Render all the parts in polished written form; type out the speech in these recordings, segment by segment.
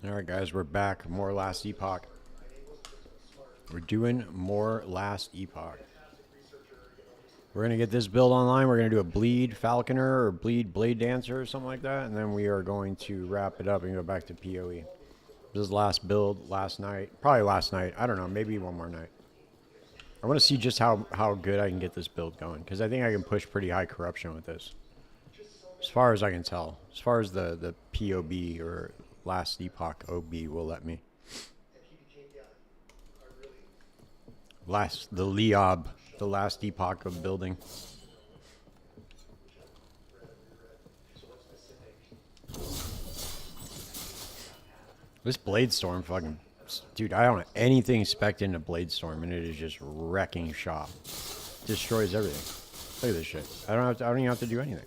Alright guys, we're back. More Last Epoch. We're doing more Last Epoch. We're going to get this build online. We're going to do a bleed Falconer or bleed Blade Dancer or something like that. And then we are going to wrap it up and go back to PoE. This is last build, last night. Probably last night. I don't know. Maybe one more night. I want to see just how good I can get this build going. Because I think I can push pretty high corruption with this. As far as I can tell. As far as the POB or Last Epoch OB will let me. The Leob, the Last Epoch of building. This Blade Storm fucking... Dude, I don't have anything spec'd into Blade Storm, and it is just wrecking shop. Destroys everything. Look at this shit. I don't even have to do anything.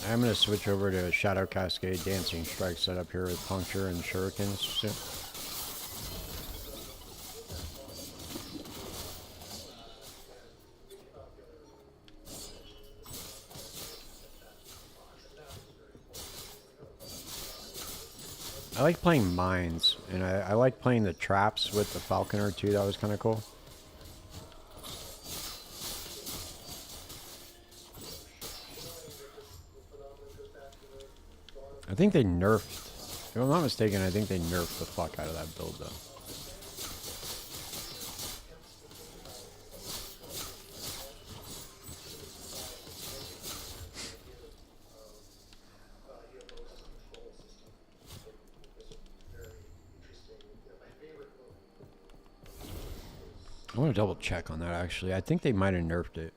I'm going to switch over to Shadow Cascade Dancing Strike setup here with Puncture and Shurikens soon. I like playing mines, and I like playing the traps with the Falconer too. That was kind of cool. I think they nerfed, if I'm not mistaken, I think they nerfed the fuck out of that build though. I want to double check on that actually. I think they might have nerfed it.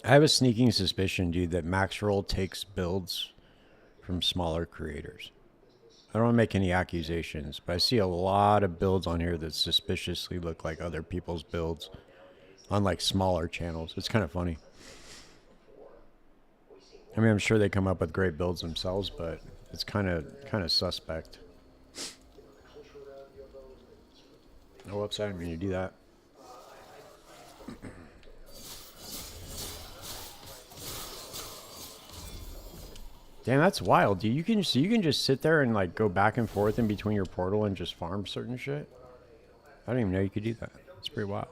I have a sneaking suspicion, dude, that Maxroll takes builds from smaller creators. I don't want to make any accusations, but I see a lot of builds on here that suspiciously look like other people's builds on like smaller channels. It's kind of funny. I mean, I'm sure they come up with great builds themselves, but it's kind of suspect. Oh, whoops, I didn't mean to do that. Damn, that's wild, dude. You can just sit there and like go back and forth in between your portal and just farm certain shit. I didn't even know you could do that. It's pretty wild.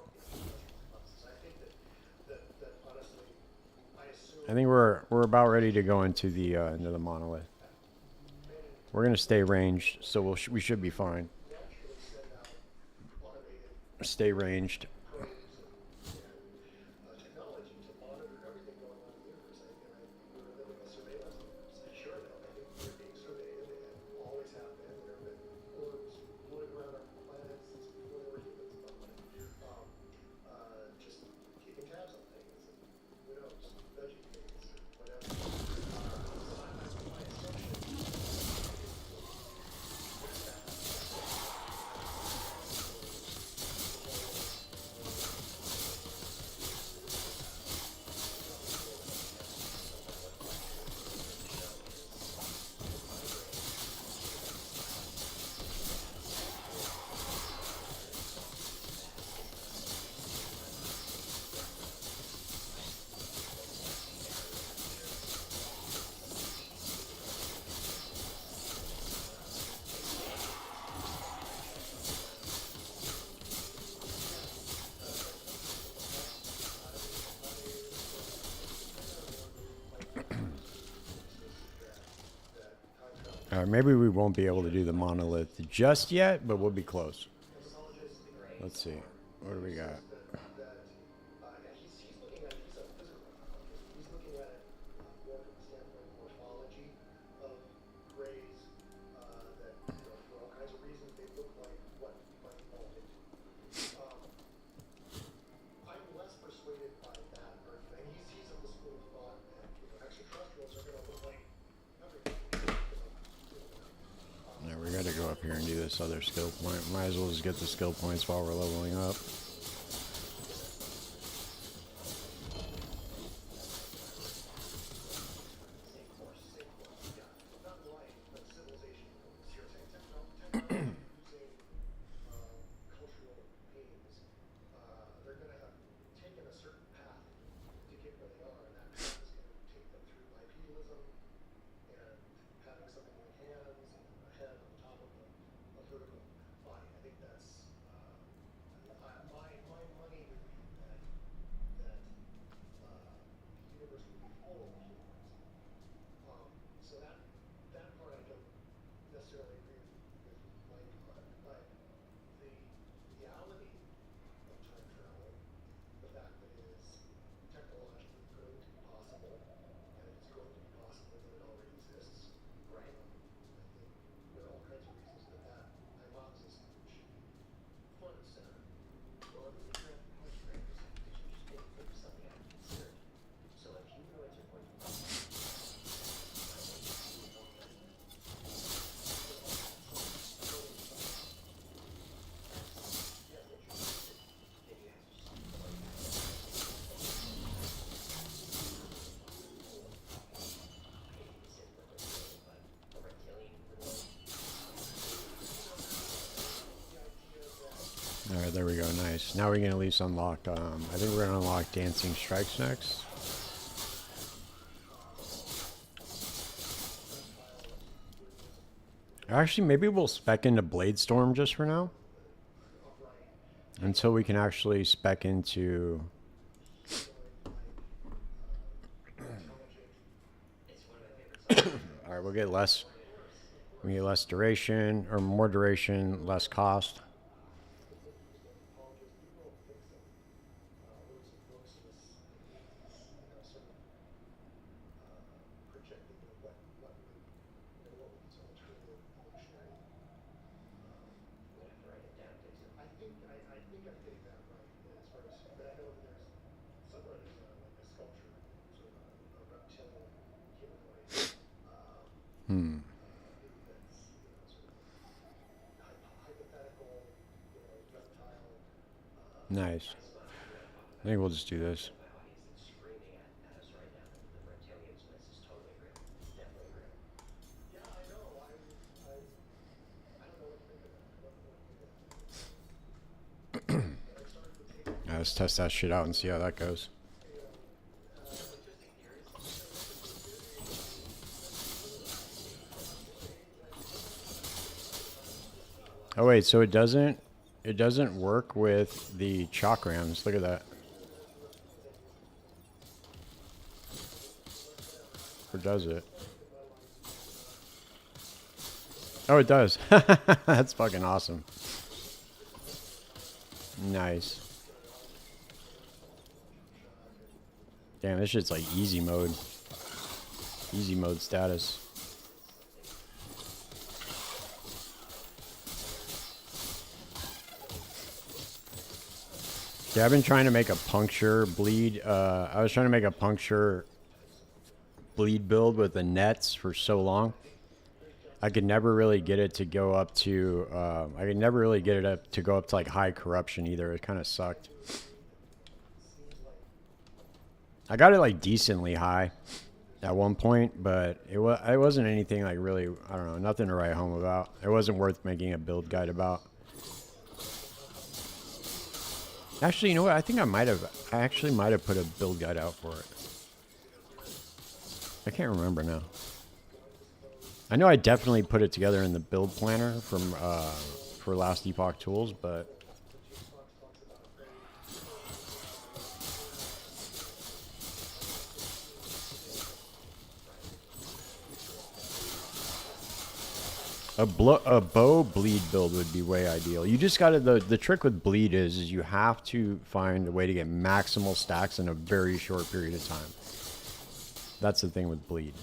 I think we're about ready to go into the monolith. We're gonna stay ranged, so we should be fine. Stay ranged. Maybe we won't be able to do the monolith just yet, but we'll be close. Let's see. What do we got? up here and do this other skill point. Might as well just get the skill points while we're leveling up. Alright, there we go, nice. Now we can at least unlock, I think we're going to unlock Dancing Strikes next. Actually, maybe we'll spec into Blade Storm just for now. Until we can actually spec into... Alright, we'll get less... We get less duration, or more duration, less cost. Nice. I think we'll just do this. Let's test that shit out and see how that goes. Oh wait, so it doesn't work with the chakrams. Look at that. Or does it? Oh, it does. That's fucking awesome. Nice. Damn, this shit's like easy mode. Easy mode status. Yeah, I've been trying to make a puncture bleed. I was trying to make a puncture bleed build with the nets for so long. I could never really get it to go up to. I could never really get it up to go up to like high corruption either. It kind of sucked. I got it like decently high at one point, but it wasn't anything like really. I don't know, nothing to write home about. It wasn't worth making a build guide about. Actually, you know what? I think I actually might have put a build guide out for it. I can't remember now. I know I definitely put it together in the build planner from for Last Epoch tools, but a bow bleed build would be way ideal. You just got to the trick with bleed is you have to find a way to get maximal stacks in a very short period of time. That's the thing with bleed.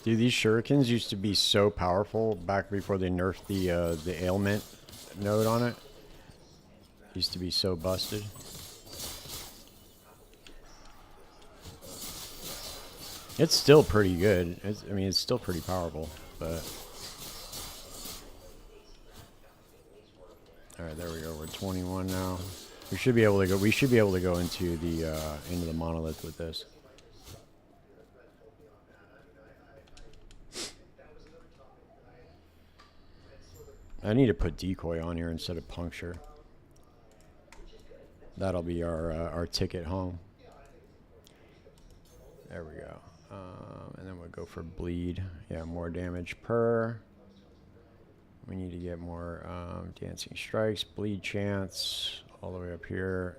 Dude, these shurikens used to be so powerful back before they nerfed the ailment node on it. Used to be so busted. It's still pretty good. I mean, it's still pretty powerful, but... Alright, there we go. We're 21 now. We should be able to go. We should be able to go into the monolith with this. I need to put decoy on here instead of puncture. That'll be our ticket home. There we go. And then we'll go for bleed. Yeah, more damage per. We need to get more dancing strikes, bleed chance, all the way up here.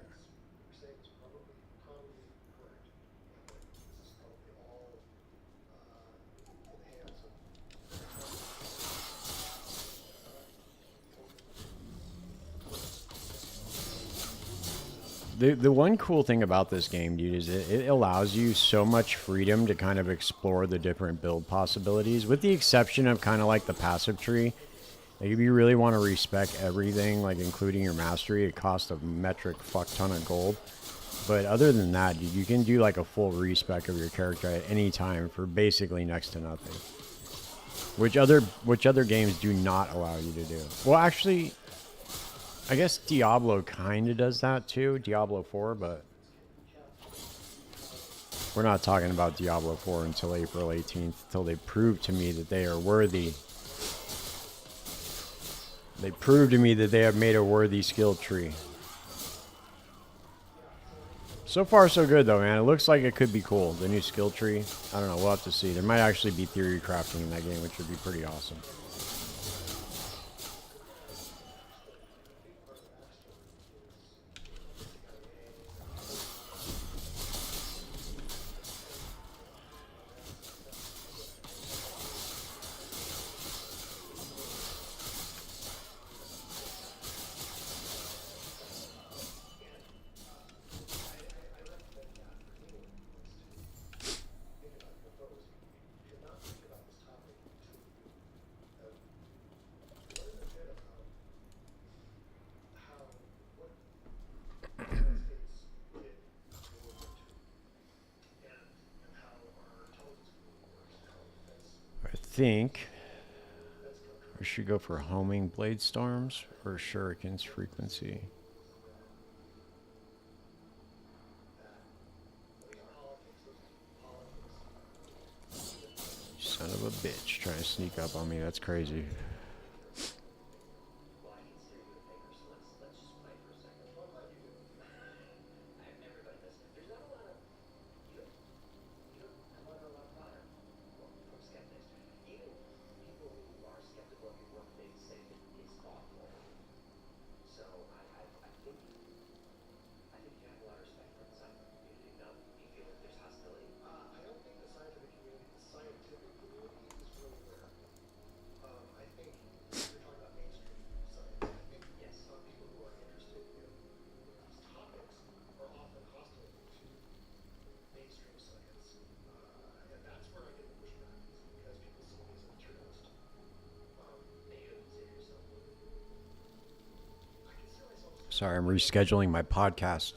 The one cool thing about this game, dude, is it allows you so much freedom to kind of explore the different build possibilities, with the exception of kind of like the passive tree. Like if you really want to respec everything, like including your mastery, it costs a metric fuck ton of gold. But other than that, dude, you can do like a full respec of your character at any time for basically next to nothing. Which other games do not allow you to do. Well, actually, I guess Diablo kind of does that too, Diablo 4, but we're not talking about Diablo 4 until April 18th, until they prove to me that they are worthy. They prove to me that they have made a worthy skill tree. So far, so good, though, man. It looks like it could be cool, the new skill tree. I don't know, we'll have to see. There might actually be theory crafting in that game, which would be pretty awesome. I think we should go for homing blade storms or shuriken's frequency. Son of a bitch, trying to sneak up on me. That's crazy. Sorry, I'm rescheduling my podcast.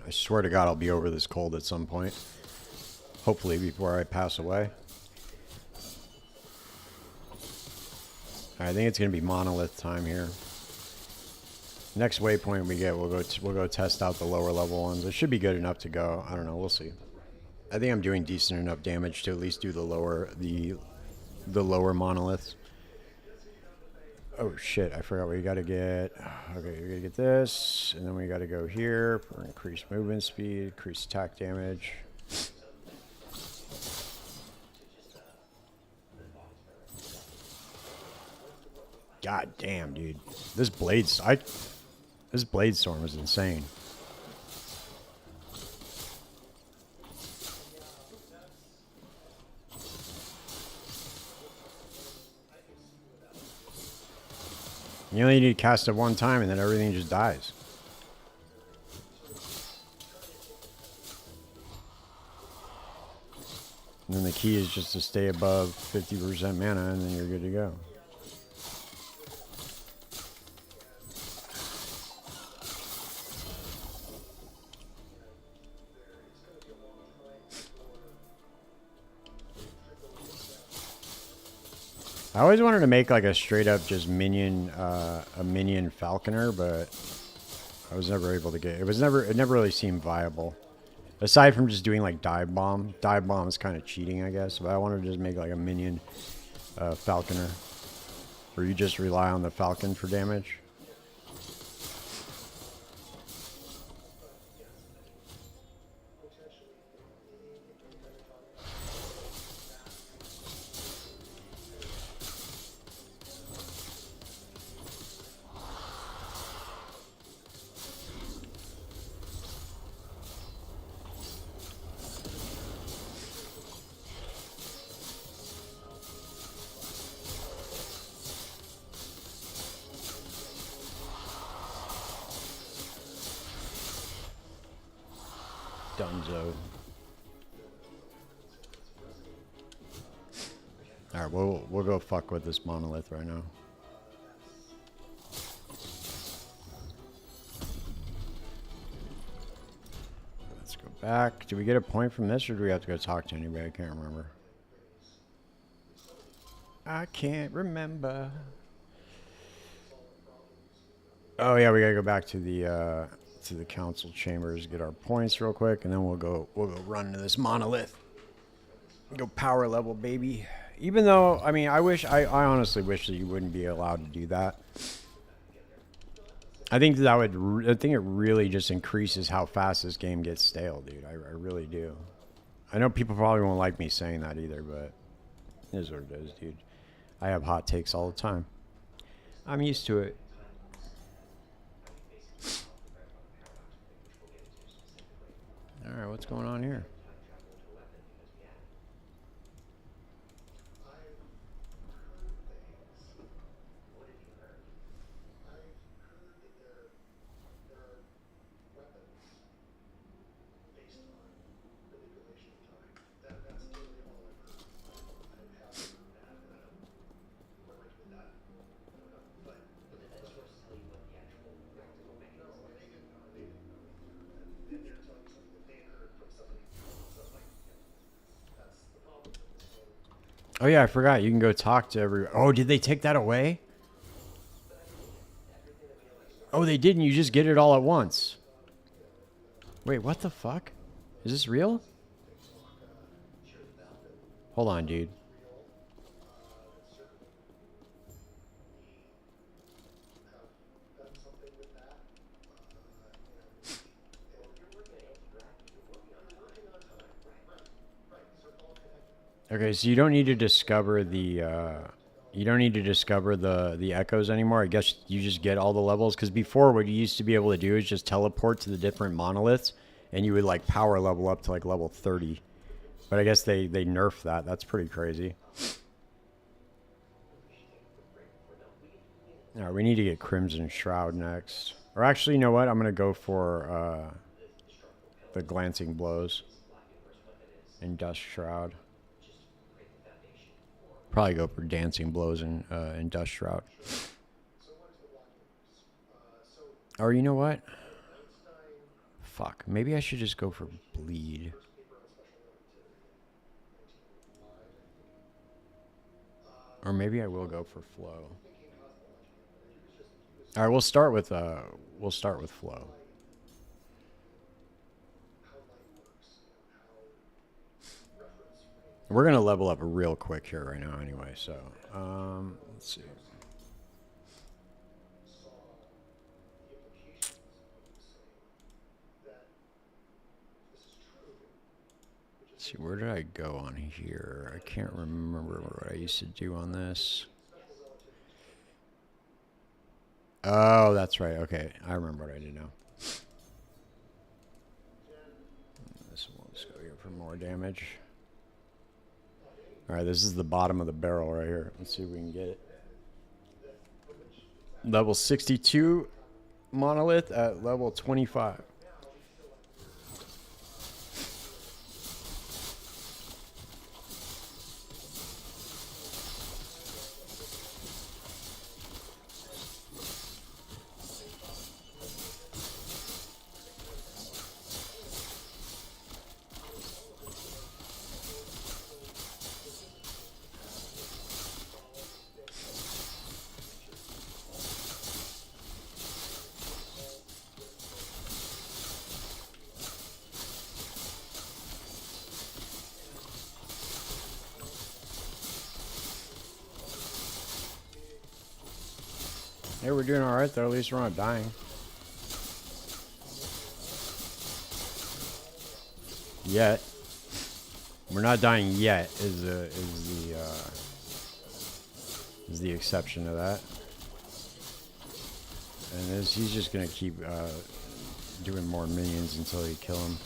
I swear to God I'll be over this cold at some point. Hopefully before I pass away. I think it's going to be monolith time here. Next waypoint we get, we'll go test out the lower level ones. It should be good enough to go. I don't know, we'll see. I think I'm doing decent enough damage to at least do the lower monoliths. Oh shit, I forgot we gotta get. Okay, we gotta get this, and then we gotta go here for increased movement speed, increased attack damage. God damn, dude. This blade storm is insane. You only need to cast it one time and then everything just dies. And then the key is just to stay above 50% mana and then you're good to go. I always wanted to make like a straight up just minion, a minion Falconer, but I was never able to get, it never really seemed viable. Aside from just doing like dive bomb. Dive bomb is kind of cheating, I guess, but I wanted to just make like a minion Falconer. Where you just rely on the Falcon for damage. Dunzo. Alright, we'll go fuck with this monolith right now. Let's go back. Do we get a point from this, or do we have to go talk to anybody? I can't remember. I can't remember. Oh yeah, we gotta go back to the council chambers, get our points real quick, and then we'll go run to this monolith. Go power level, baby. Even though, I mean, I honestly wish that you wouldn't be allowed to do that. I think it really just increases how fast this game gets stale, dude. I really do. I know people probably won't like me saying that either, but it is what it is, dude. I have hot takes all the time. I'm used to it. Alright, what's going on here? Oh yeah, I forgot. You can go talk to everyone. Oh, did they take that away? Oh, they didn't. You just get it all at once. Wait, what the fuck? Is this real? Hold on, dude. Okay, so you don't need to discover the echoes anymore. I guess you just get all the levels, because before what you used to be able to do is just teleport to the different monoliths and you would like power level up to like level 30. But I guess they nerfed that. That's pretty crazy. Alright, we need to get Crimson Shroud next. Or actually, you know what? I'm going to go for the Glancing Blows and Dust Shroud. Probably go for Dancing Blows and Dust Shroud. Or you know what? Fuck. Maybe I should just go for Bleed. Or maybe I will go for Flow. Alright, we'll start with Flow. We're gonna level up real quick here right now anyway, so let's see. Let's see, where did I go on here? I can't remember what I used to do on this. Oh, that's right. Okay, I remember what I did now. This one, let's go here for more damage. All right, this is the bottom of the barrel right here. Let's see if we can get it. Level 62 monolith at level 25. Hey, we're doing alright though, at least we're not dying. Yet. We're not dying yet is the exception to that. And he's just gonna keep doing more minions until you kill him.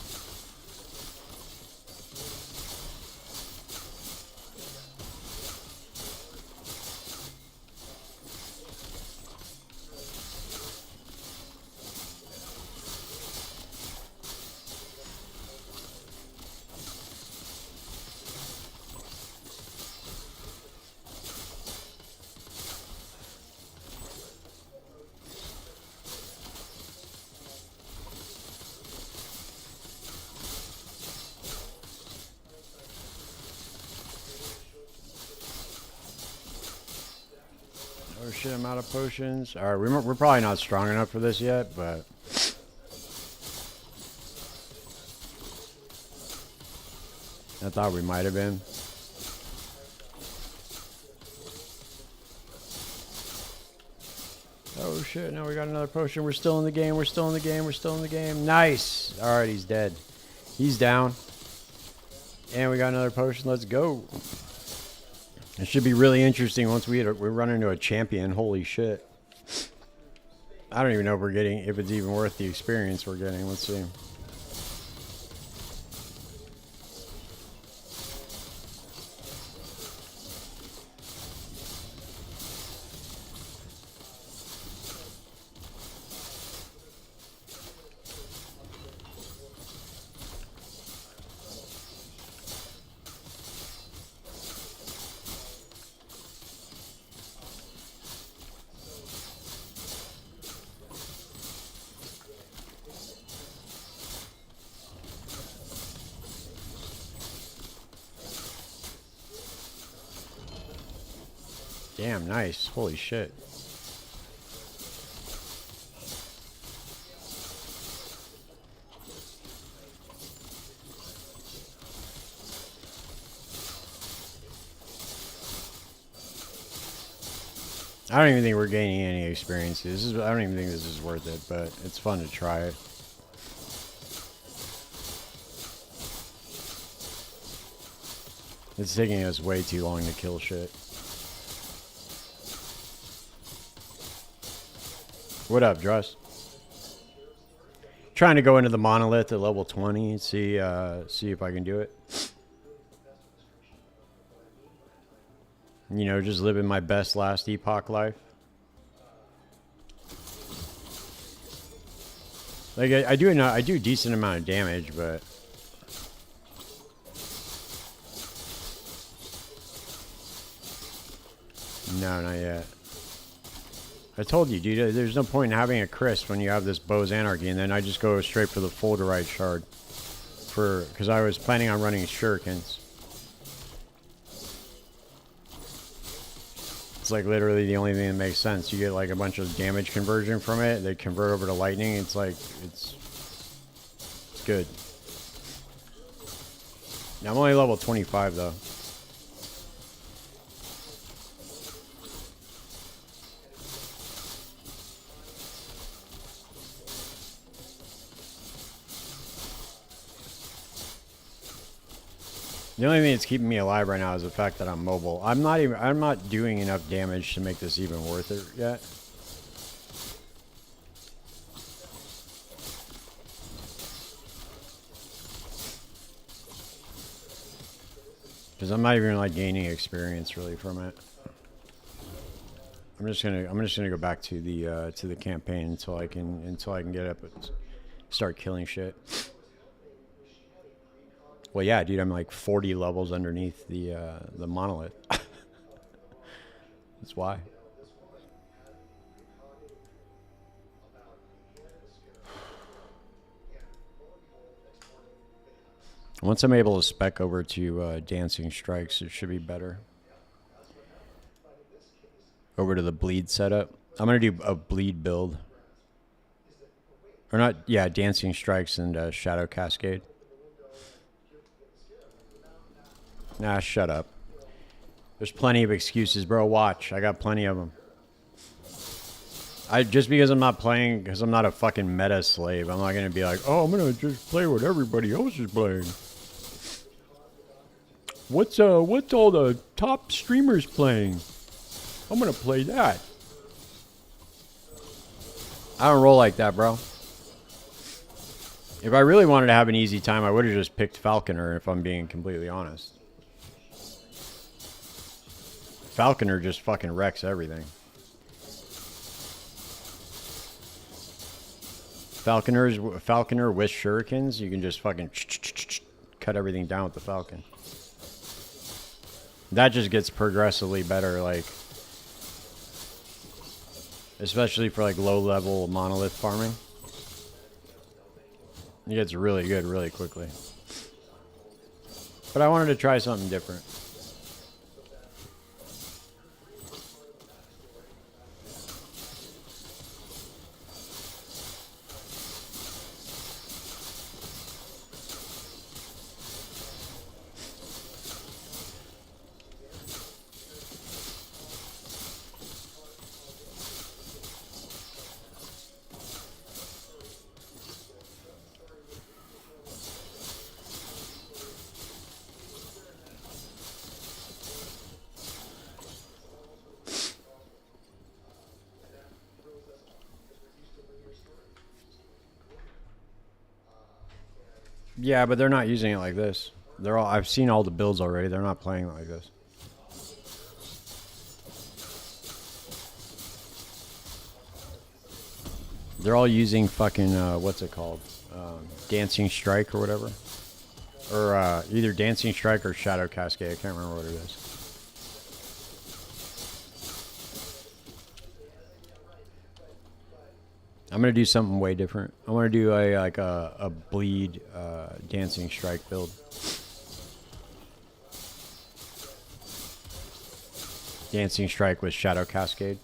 Oh shit, I'm out of potions. Alright, we're probably not strong enough for this yet, but... I thought we might have been. Oh shit, now we got another potion. We're still in the game, we're still in the game, we're still in the game. Nice! Alright, he's dead. He's down. And we got another potion, let's go. It should be really interesting once we run into a champion. Holy shit. I don't even know if it's even worth the experience we're getting. Let's see. Damn, nice. Holy shit. I don't even think we're gaining any experiences. I don't even think this is worth it, but it's fun to try it. It's taking us way too long to kill shit. What up, Druss? Trying to go into the monolith at level 20 and see if I can do it. You know, just living my best last Epoch life. Like I do a decent amount of damage, but no, not yet. I told you, dude, there's no point in having a crisp when you have this Bow's Anarchy, and then I just go straight for the Folderite shard. Because I was planning on running shurikens. It's like literally the only thing that makes sense. You get like a bunch of damage conversion from it, they convert over to lightning, it's like, it's good. Now I'm only level 25 though. The only thing that's keeping me alive right now is the fact that I'm mobile. I'm not doing enough damage to make this even worth it yet. Because I'm not even like gaining experience really from it. I'm just gonna go back to the campaign until I can get up and start killing shit. Well, yeah, dude, I'm like 40 levels underneath the monolith. That's why. Once I'm able to spec over to Dancing Strikes, it should be better. Over to the bleed setup. I'm going to do a bleed build. Or not, yeah, Dancing Strikes and Shadow Cascade. Nah, shut up. There's plenty of excuses, bro. Watch. I got plenty of them. Just because I'm not playing, because I'm not a fucking meta slave, I'm not going to be like, oh, I'm going to just play what everybody else is playing. What's all the top streamers playing? I'm going to play that. I don't roll like that, bro. If I really wanted to have an easy time, I would have just picked Falconer, if I'm being completely honest. Falconer just fucking wrecks everything. Falconer with shurikens, you can just fucking cut everything down with the Falcon. That just gets progressively better, like, especially for like low level monolith farming. It gets really good really quickly. But I wanted to try something different. Yeah, but they're not using it like this. I've seen all the builds already. They're not playing it like this. They're all using fucking, what's it called? Dancing Strike or whatever. Or either Dancing Strike or Shadow Cascade. I can't remember what it is. I'm going to do something way different. I want to do a bleed Dancing Strike build. Dancing Strike with Shadow Cascade.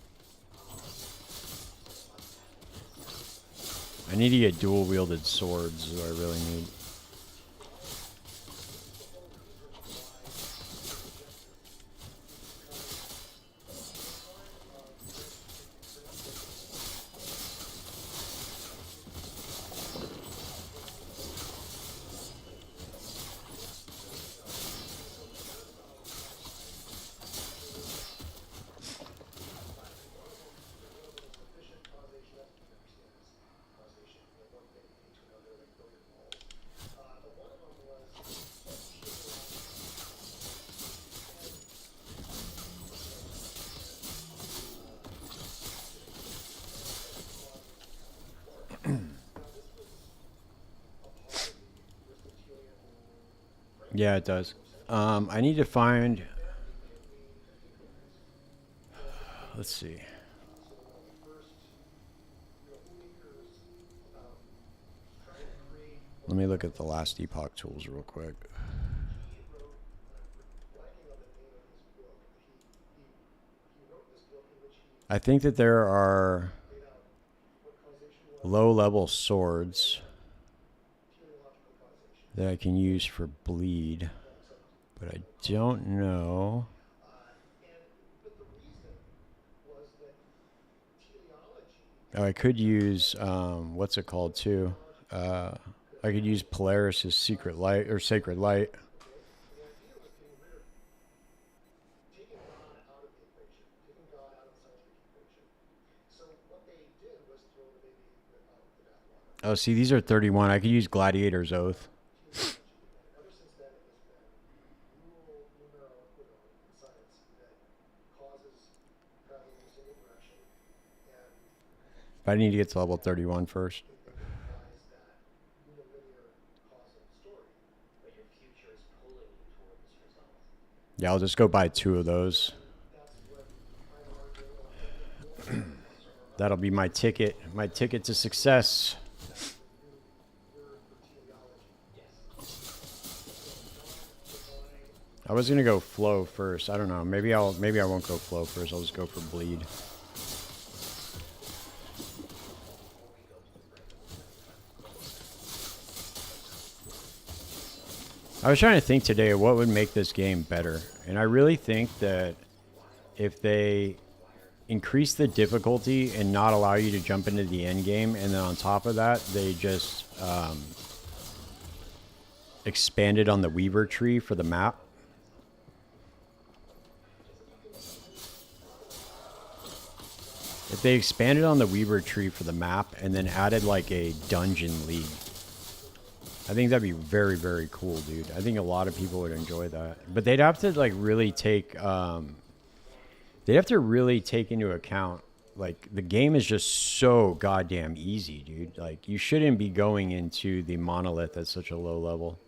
I need to get dual wielded swords, is what I really need. Yeah, it does. I need to find... Let's see. Let me look at the last Epoch tools real quick. I think that there are low-level swords that I can use for bleed, but I don't know. Oh, I could use what's it called too? I could use Polaris's Secret Light or Sacred Light. Oh, see, these are 31. I could use Gladiator's Oath. But I need to get to level 31 first. Yeah, I'll just go buy 2 of those. That'll be my ticket to success. I was gonna go flow first. I don't know. Maybe I won't go flow first. I'll just go for bleed. I was trying to think today of what would make this game better, and I really think that if they increase the difficulty and not allow you to jump into the end game, and then on top of that, they just expanded on the Weaver tree for the map. If they expanded on the Weaver tree for the map and then added like a dungeon league, I think that'd be very, very cool, dude. I think a lot of people would enjoy that. But they'd have to like really take into account, like, the game is just so goddamn easy, dude. Like, you shouldn't be going into the monolith at such a low level.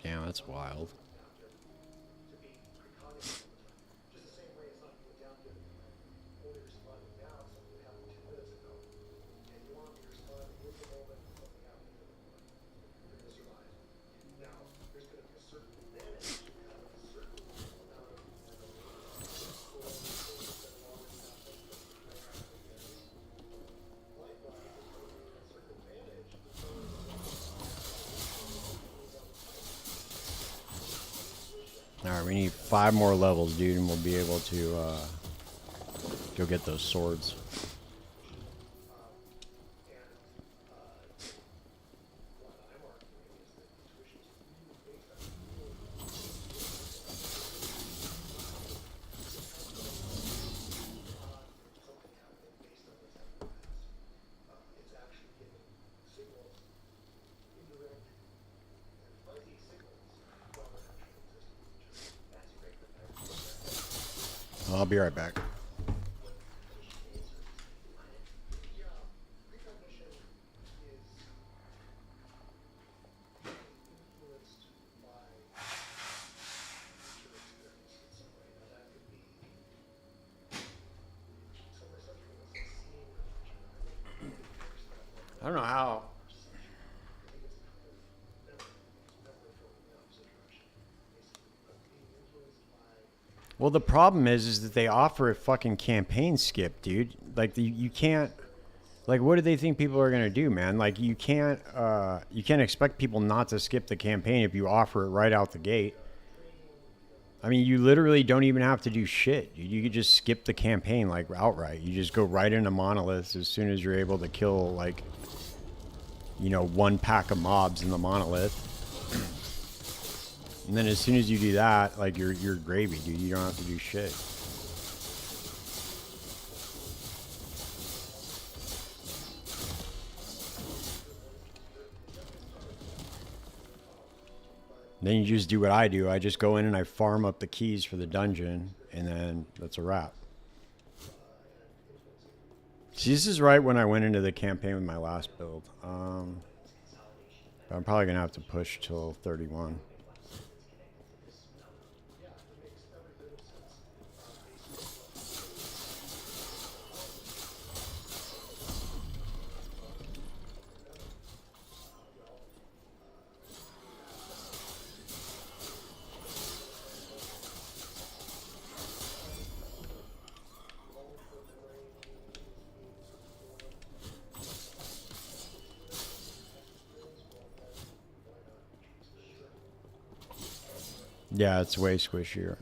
Damn, that's wild. Alright, we need 5 more levels, dude, and we'll be able to go get those swords. I'll be right back. I don't know how. Well, the problem is that they offer a fucking campaign skip, dude. Like, you can't. Like, what do they think people are gonna do, man? Like, you can't expect people not to skip the campaign if you offer it right out the gate. I mean, you literally don't even have to do shit. You could just skip the campaign, like, outright. You just go right into monoliths as soon as you're able to kill, like, you know, 1 pack of mobs in the monolith. And then as soon as you do that, like, you're gravy, dude. You don't have to do shit. Then you just do what I do. I just go in and I farm up the keys for the dungeon, and then that's a wrap. See, this is right when I went into the campaign with my last build. I'm probably going to have to push till 31. Yeah, it's way squishier.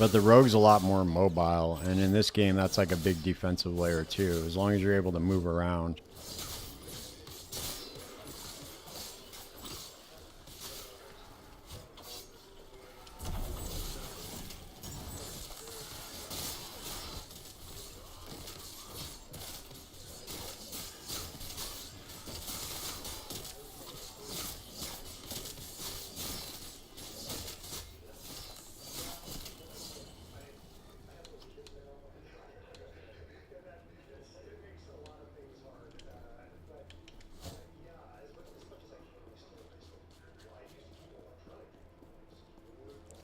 But the rogue's a lot more mobile, and in this game, that's like a big defensive layer too. As long as you're able to move around.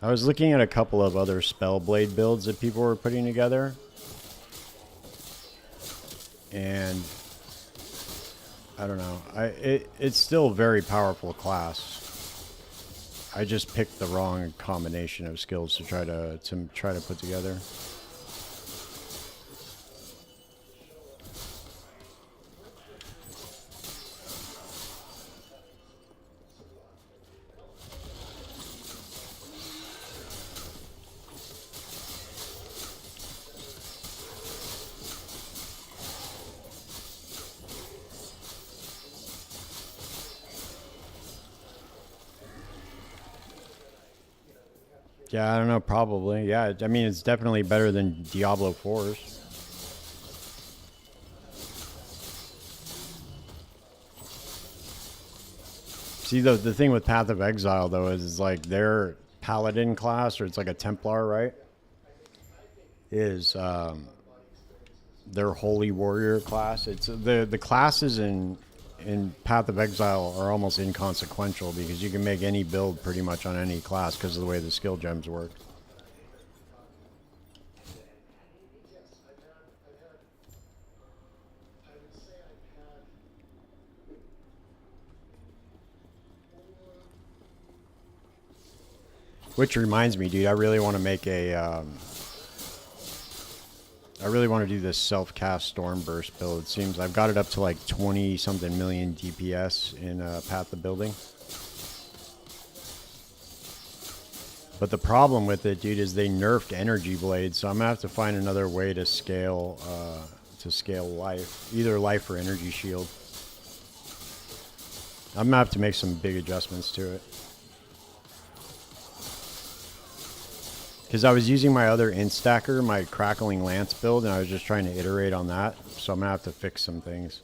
I was looking at a couple of other Spellblade builds that people were putting together. And I don't know. It's still a very powerful class. I just picked the wrong combination of skills to try to put together. Yeah, I don't know, probably. Yeah, I mean, it's definitely better than Diablo 4's. See, the thing with Path of Exile, though, is like their Paladin class, or it's like a Templar, right? Is their Holy Warrior class. It's the classes in Path of Exile are almost inconsequential because you can make any build pretty much on any class because of the way the skill gems work. Which reminds me, dude, I really want to make a. I really want to do this self-cast Stormburst build. It seems I've got it up to like 20-something million DPS in Path of Building. But the problem with it, dude, is they nerfed Energy Blade, so I'm gonna have to find another way to scale life, either life or Energy Shield. I'm gonna have to make some big adjustments to it. Because I was using my other Instacker, my Crackling Lance build, and I was just trying to iterate on that. So I'm going to have to fix some things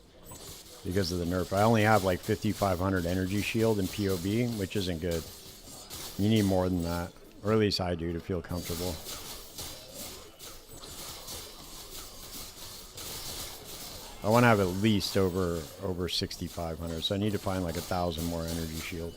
because of the nerf. I only have like 5,500 Energy Shield and POB, which isn't good. You need more than that. Or at least I do to feel comfortable. I want to have at least over 6,500. So I need to find like 1,000 more Energy Shield.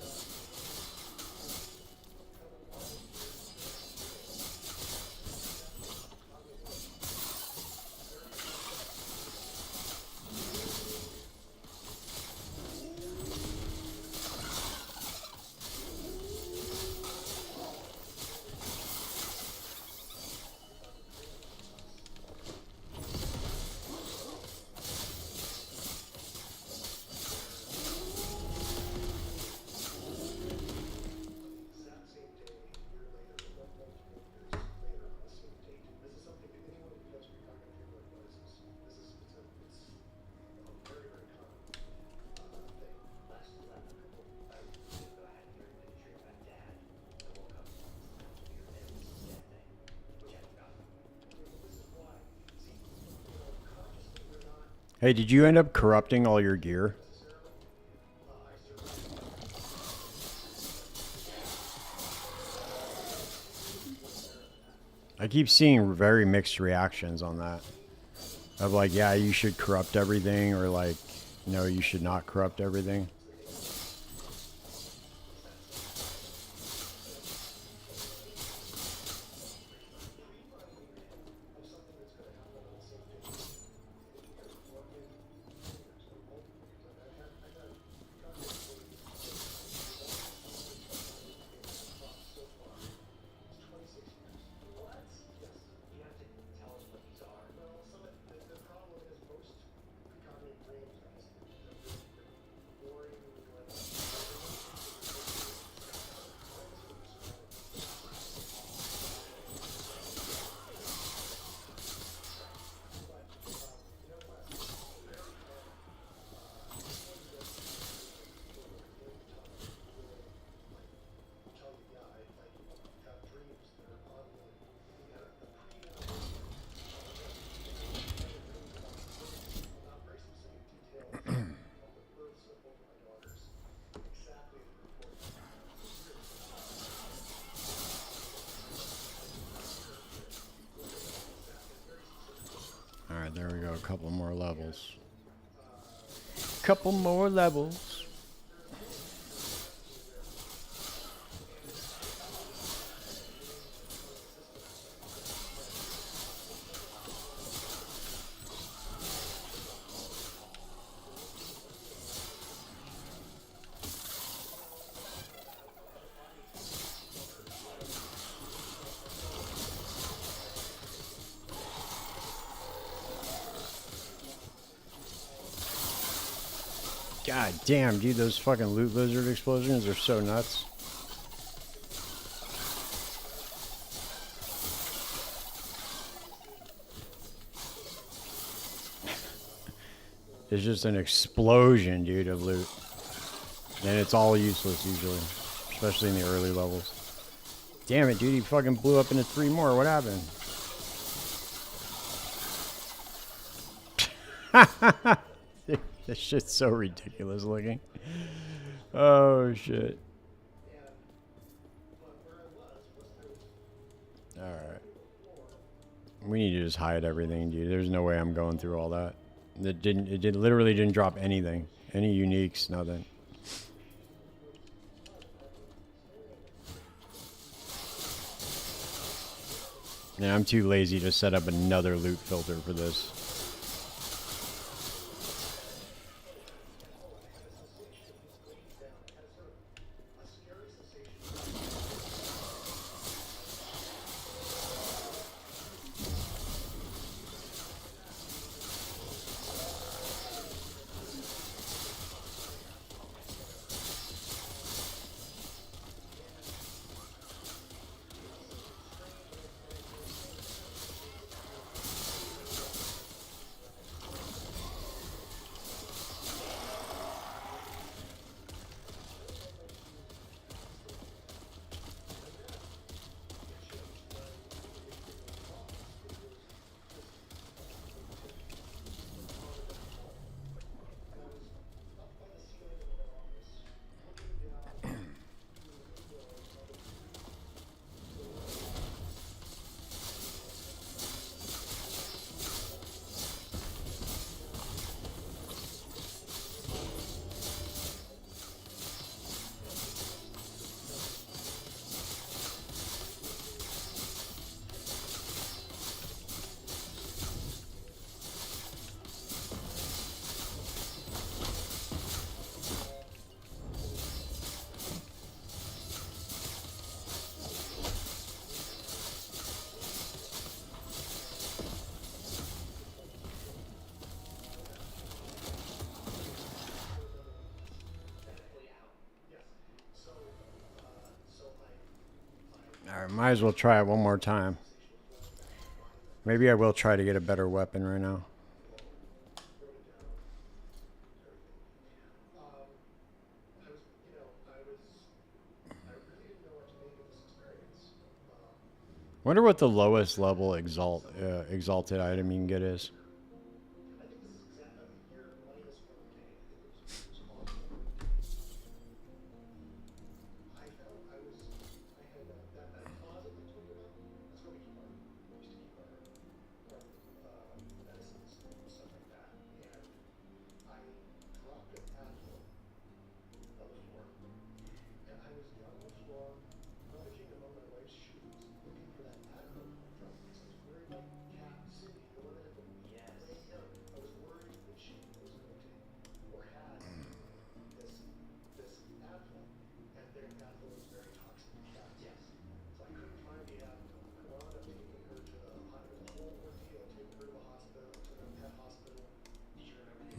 Hey, did you end up corrupting all your gear? I keep seeing very mixed reactions on that. Of like, yeah, you should corrupt everything, or like, no, you should not corrupt everything. couple more levels. Couple more levels. God damn, dude, those fucking loot lizard explosions are so nuts. It's just an explosion, dude, of loot. And it's all useless usually, especially in the early levels. Damn it, dude, he fucking blew up into 3 more. What happened? This shit's so ridiculous looking. Oh, shit. Alright. We need to just hide everything, dude. There's no way I'm going through all that. It literally didn't drop anything. Any uniques, nothing. Yeah, I'm too lazy to set up another loot filter for this. Alright, might as well try it one more time. Maybe I will try to get a better weapon right now. Wonder what the lowest level exalted item you can get is.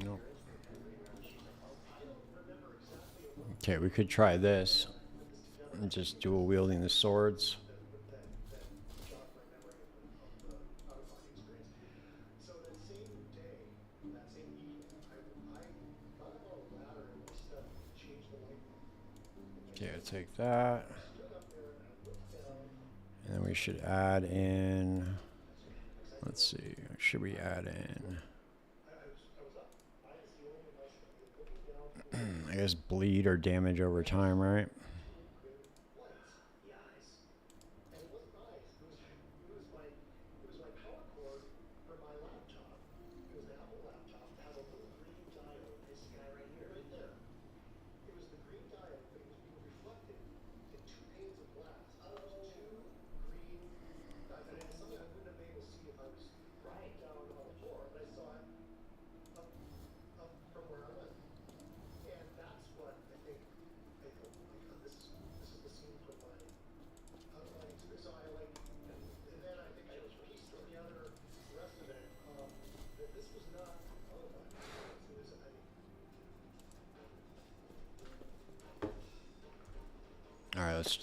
Nope. Okay, we could try this. And just dual wielding the swords. Okay, I'll take that. And then we should add in, let's see, what should we add in? I guess bleed or damage over time, right?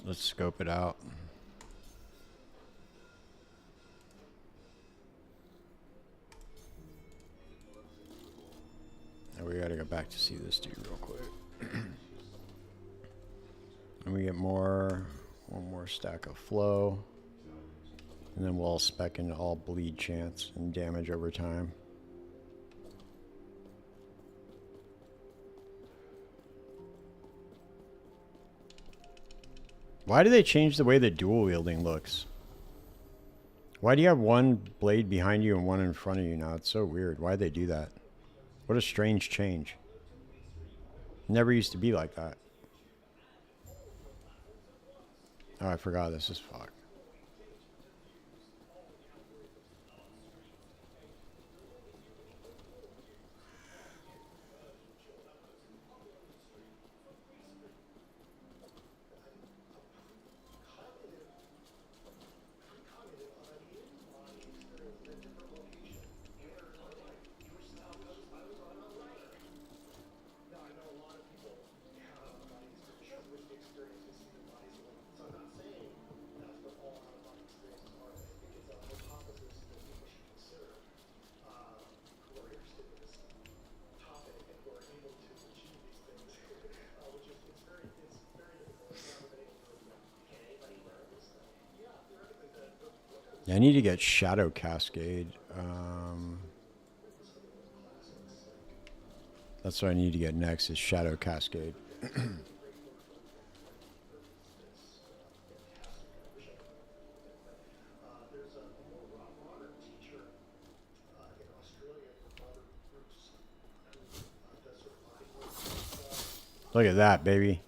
let's scope it out. Now we gotta go back to see this dude real quick. And we get one more stack of flow. And then we'll all spec into all bleed chance and damage over time. Why do they change the way the dual wielding looks? Why do you have one blade behind you and one in front of you now? It's so weird. Why'd they do that? What a strange change. Never used to be like that. Oh, I forgot this is fucked. I need to get Shadow Cascade. That's what I need to get next is Shadow Cascade. Look at that, baby.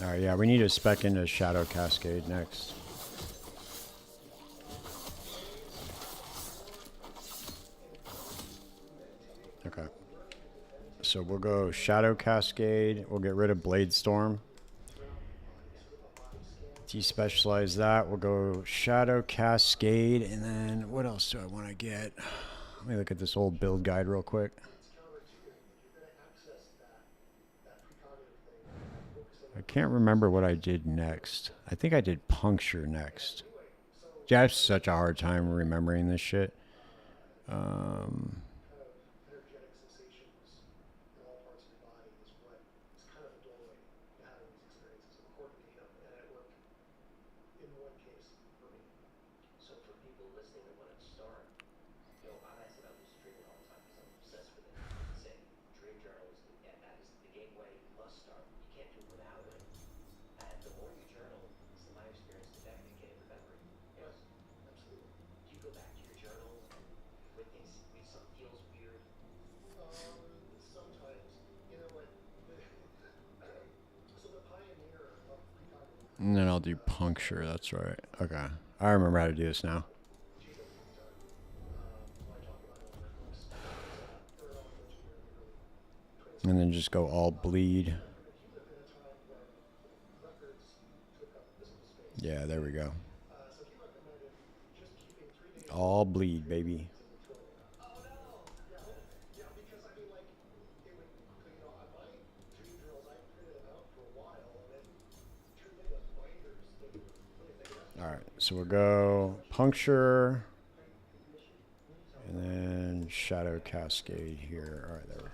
Alright, yeah, we need to spec into Shadow Cascade next. Okay. So we'll go Shadow Cascade. We'll get rid of Blade Storm. Despecialize that. We'll go Shadow Cascade. And then what else do I want to get? Let me look at this old build guide real quick. I can't remember what I did next. I think I did Puncture next. Yeah, I have such a hard time remembering this shit. And then I'll do Puncture, that's right. Okay. I remember how to do this now. And then just go all bleed. Yeah, there we go. All bleed, baby. Alright, so we'll go Puncture. And then Shadow Cascade here. Alright, there we go.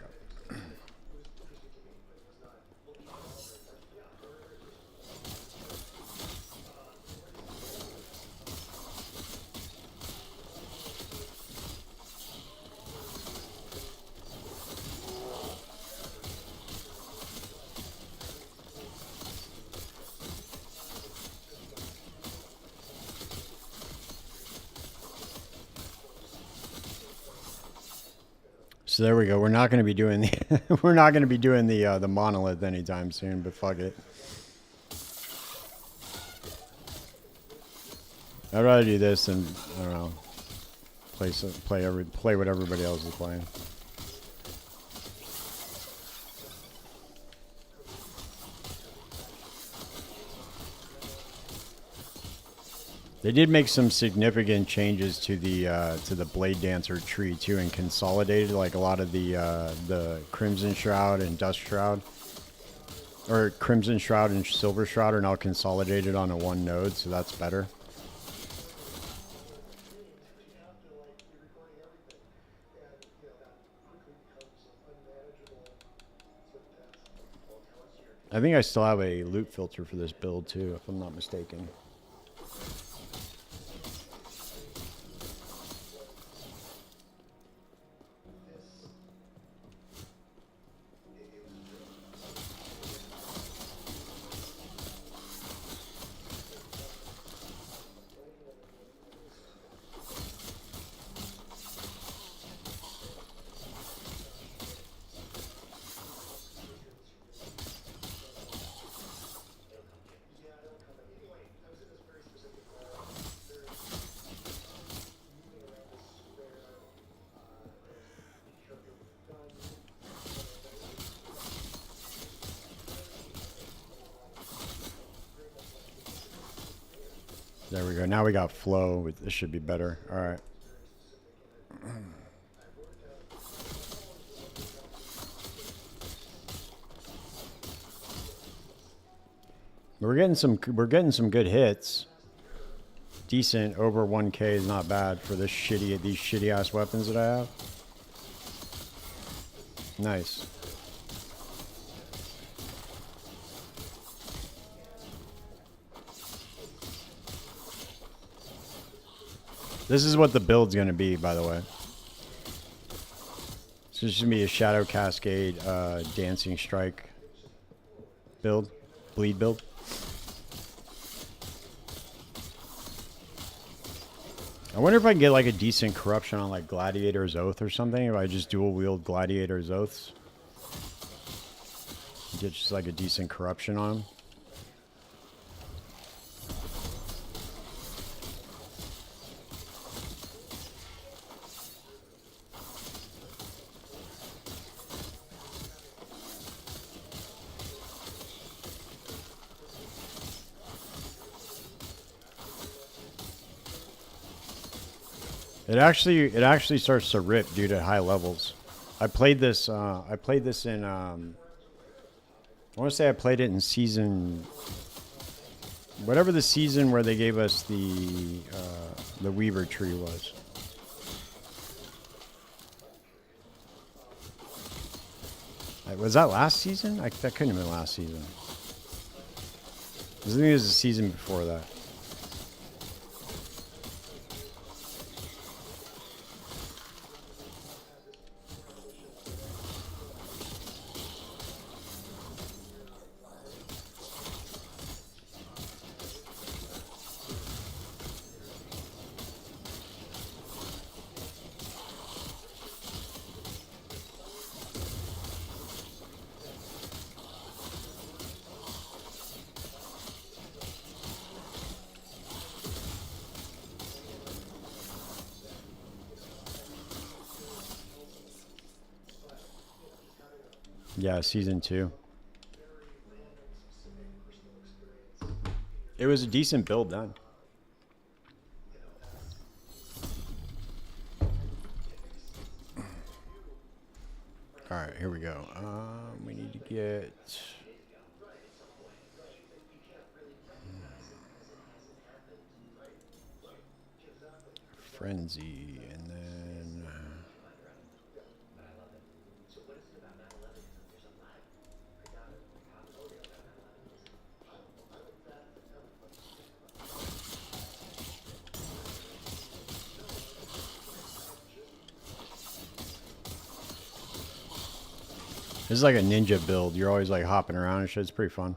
So there we go. We're not going to be doing the the monolith anytime soon, but fuck it. I'd rather do this than, I don't know, play what everybody else is playing. They did make some significant changes to the Blade Dancer tree too, and consolidated like a lot of the Crimson Shroud and Dust Shroud, or Crimson Shroud and Silver Shroud are now consolidated on a one node, so that's better. I think I still have a loot filter for this build too, if I'm not mistaken. There we go. Now we got flow. This should be better. All right. We're getting some good hits. Decent. Over 1K is not bad for these shitty ass weapons that I have. Nice. This is what the build's going to be, by the way. So this is going to be a Shadow Cascade Dancing Strike build. Bleed build. I wonder if I can get like a decent corruption on like Gladiator's Oath or something. If I just dual wield Gladiator's Oaths. Get just like a decent corruption on him. It actually starts to rip due to high levels. I played this in I want to say I played it in season, whatever the season where they gave us the Weaver tree was. Was that last season? That couldn't have been last season. I think it was the season before that. Yeah, season 2. It was a decent build then. All right, here we go. We need to get Frenzy, and then this is like a ninja build. You're always like hopping around and shit. It's pretty fun.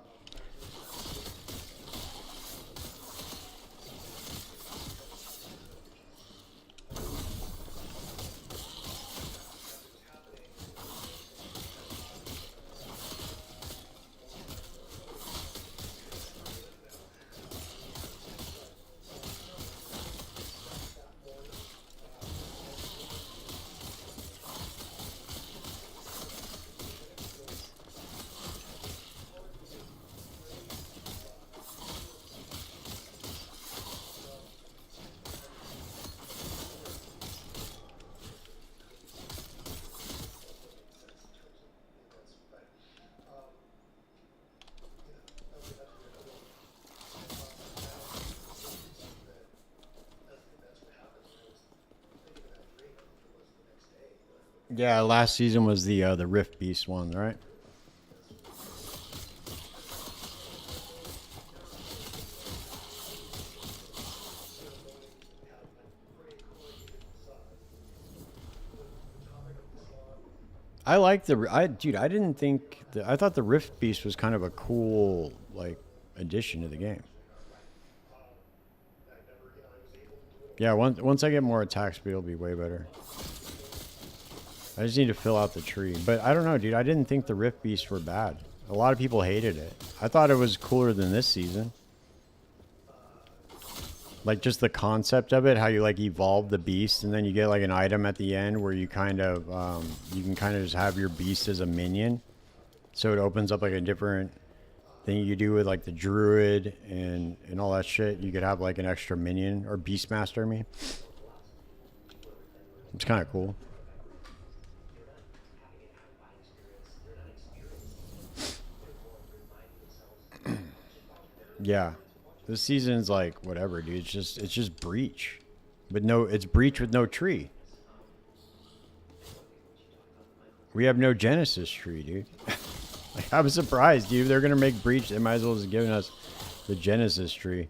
Yeah, last season was the Rift Beast one, right? I like dude. I didn't think I thought the Rift Beast was kind of a cool like addition to the game. Yeah, once I get more attack speed, it'll be way better. I just need to fill out the tree. But I don't know, dude. I didn't think the Rift Beasts were bad. A lot of people hated it. I thought it was cooler than this season. Like just the concept of it, how you like evolve the beast, and then you get like an item at the end where you kind of you can kind of just have your beast as a minion. So it opens up like a different thing you do with like the druid and all that shit. You could have like an extra minion or beastmaster. I mean, it's kind of cool. Yeah, this season's like whatever, dude. It's just breach, but no, it's breach with no tree. We have no Genesis tree, dude. Like, I was surprised, dude. They're gonna make breach. They might as well just giving us the Genesis tree.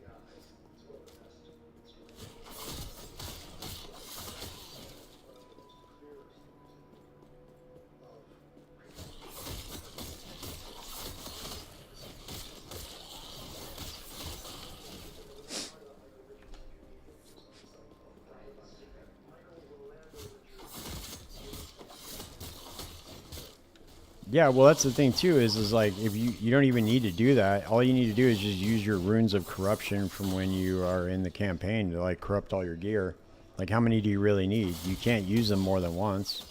Yeah, well, that's the thing too. Is like if you don't even need to do that. All you need to do is just use your runes of corruption from when you are in the campaign to like corrupt all your gear. Like, how many do you really need? You can't use them more than once.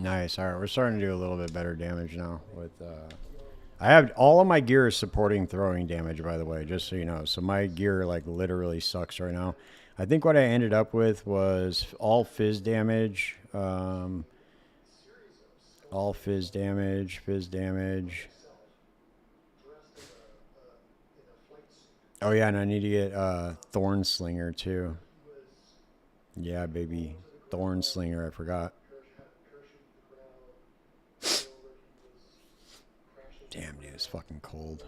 Nice. All right, we're starting to do a little bit better damage now. I have all of my gear is supporting throwing damage, by the way, just so you know. So my gear like literally sucks right now. I think what I ended up with was all fizz damage, all fizz damage. Oh yeah, and I need to get Thorn Slinger too. Yeah, baby, Thorn Slinger. I forgot. Damn, dude, it's fucking cold.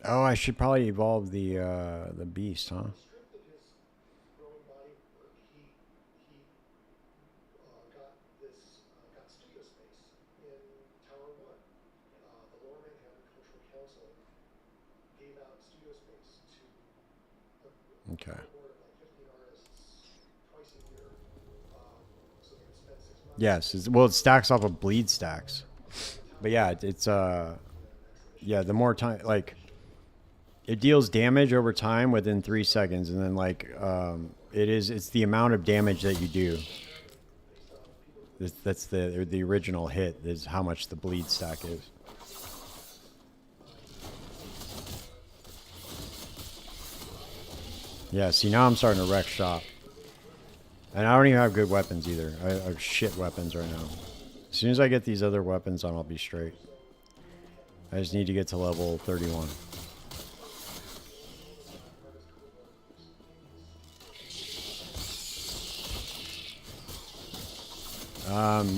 Oh, I should probably evolve the beast, huh? Okay. Yes, well, it stacks off of bleed stacks. But yeah, yeah, the more time, like, it deals damage over time within 3 seconds, and then like it's the amount of damage that you do. That's the original hit is how much the bleed stack is. Yeah, see, now I'm starting to wreck shop. And I don't even have good weapons either. I have shit weapons right now. As soon as I get these other weapons on, I'll be straight. I just need to get to level 31.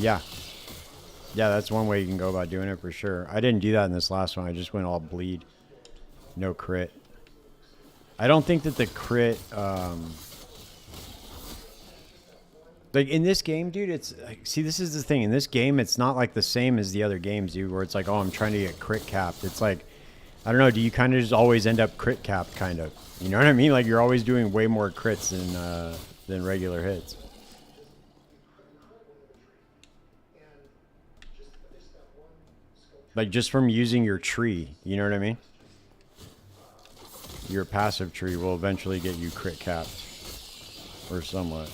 Yeah. Yeah, that's one way you can go about doing it for sure. I didn't do that in this last one. I just went all bleed. No crit. I don't think that the crit, like in this game, dude, it's like, see, this is the thing. In this game, it's not like the same as the other games, dude, where it's like, oh, I'm trying to get crit capped. It's like, I don't know, do you kind of just always end up crit capped, kind of? You know what I mean? Like, you're always doing way more crits than regular hits. Like, just from using your tree, you know what I mean? Your passive tree will eventually get you crit capped. or somewhat.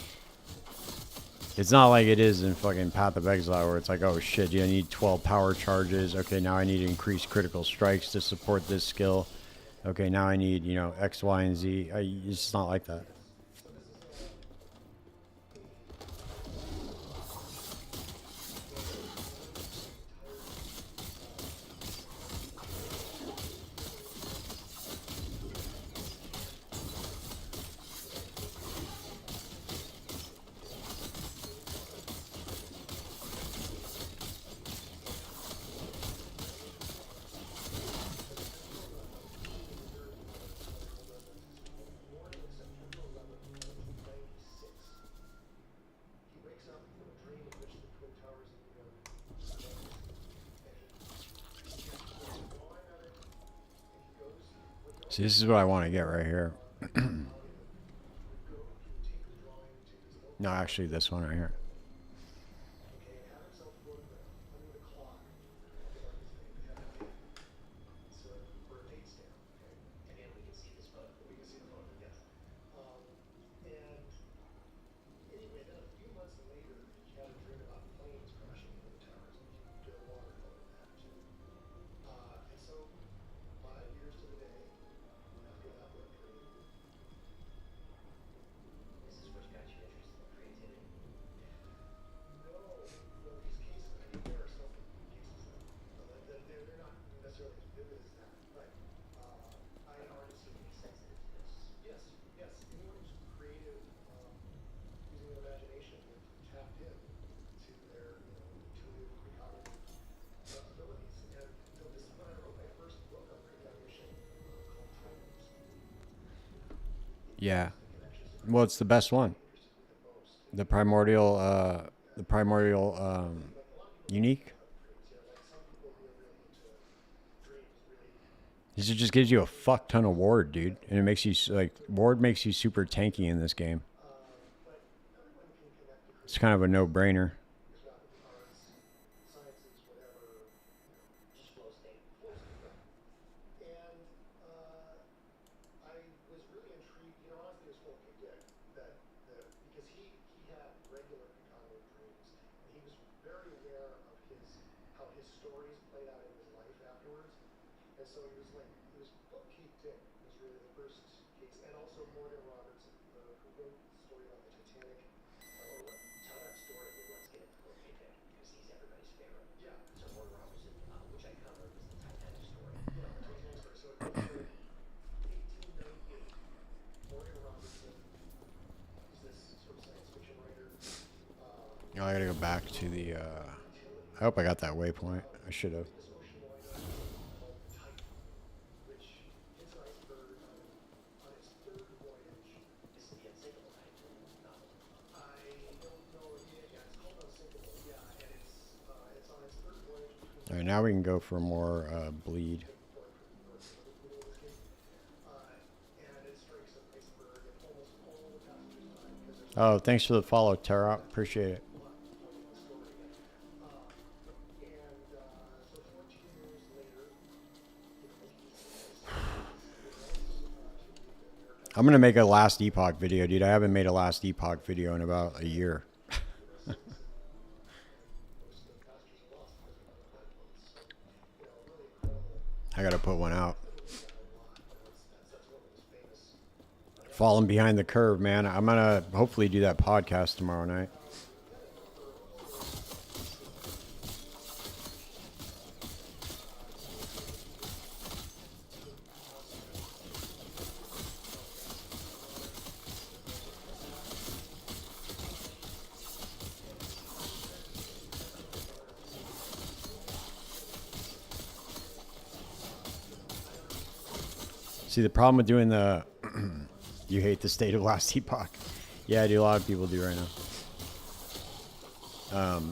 It's not like it is in fucking Path of Exile where it's like, oh shit, I need 12 power charges. Okay, now I need to increase critical strikes to support this skill. Okay, now I need, you know, X, Y, and Z. It's not like that. See, this is what I want to get right here. No, actually, this one right here. Yeah. Well, it's the best one. The primordial unique. This just gives you a fuck ton of ward, dude, and it makes you like ward makes you super tanky in this game. It's kind of a no-brainer. Oh, I gotta go back to the. I hope I got that waypoint. I should have. All right, now we can go for more bleed. Oh, thanks for the follow, Tara. Appreciate it. I'm going to make a last Epoch video, dude. I haven't made a last Epoch video in about a year. I got to put one out. Falling behind the curve, man. I'm going to hopefully do that podcast tomorrow night. See, the problem with doing the... you hate the state of last Epoch. Yeah, I do. A lot of people do right now.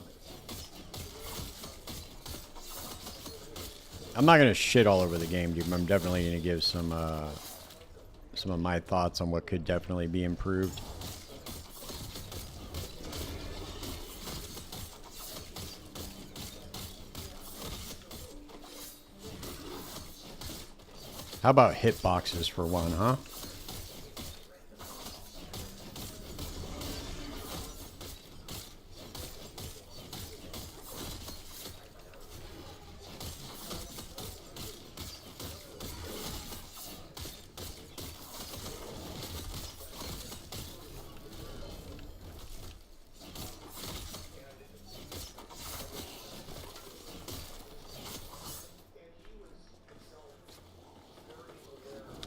I'm not going to shit all over the game, dude. I'm definitely going to give some of my thoughts on what could definitely be improved. How about hitboxes for one, huh?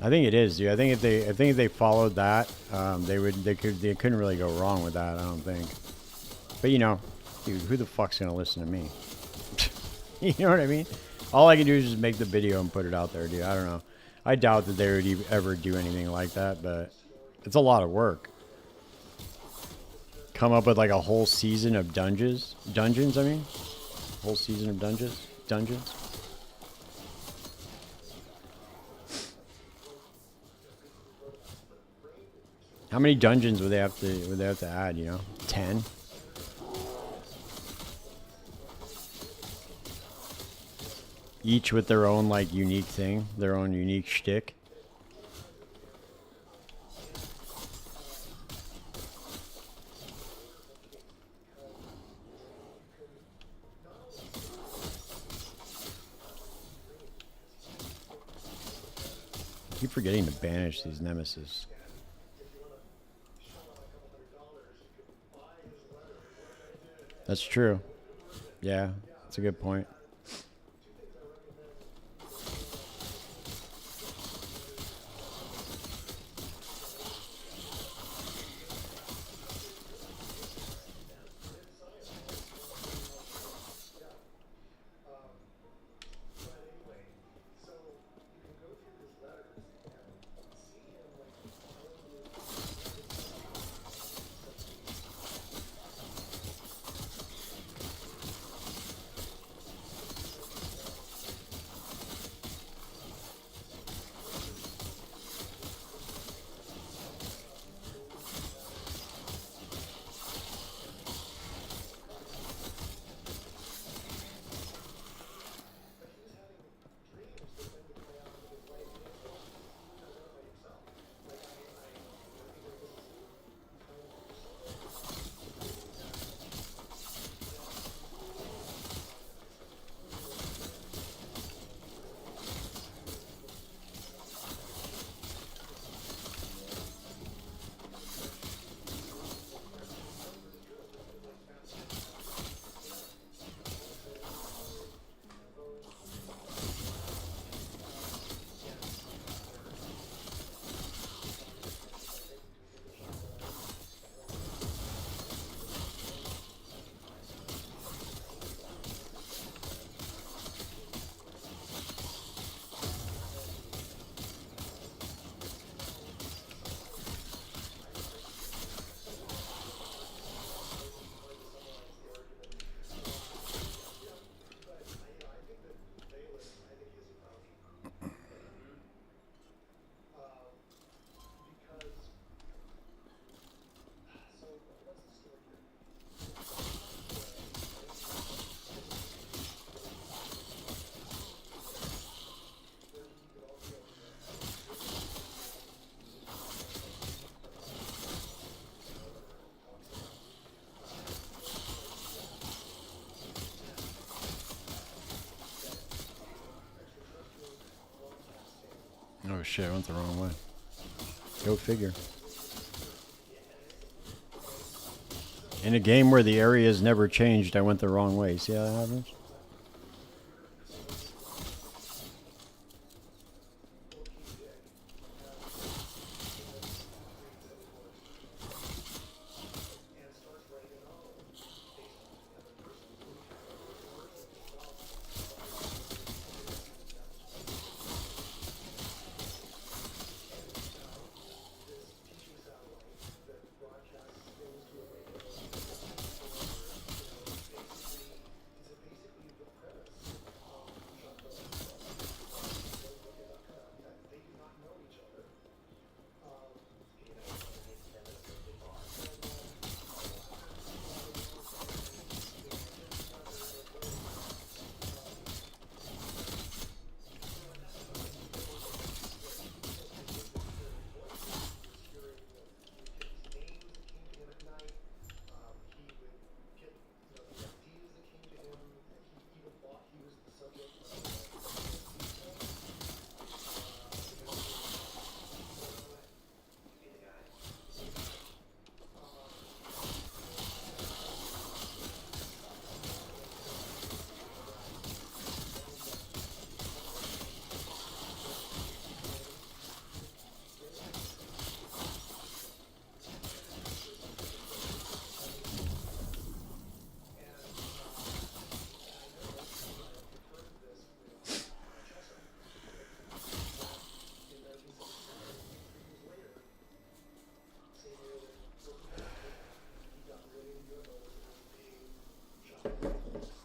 I think it is, dude. I think if they followed that, they couldn't really go wrong with that. I don't think. But you know, dude, who the fuck's gonna listen to me? You know what I mean? All I can do is just make the video and put it out there, dude. I don't know. I doubt that they would ever do anything like that, but it's a lot of work. Come up with like a whole season of dungeons. I mean, whole season of dungeons. How many dungeons would they have to add? You know, 10. Each with their own like unique thing, their own unique shtick. I keep forgetting to banish these nemesis. That's true. Yeah, that's a good point. Oh shit, I went the wrong way. Go figure. In a game where the area has never changed, I went the wrong way. See how that happens?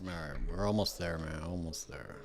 Alright, we're almost there, man. Almost there.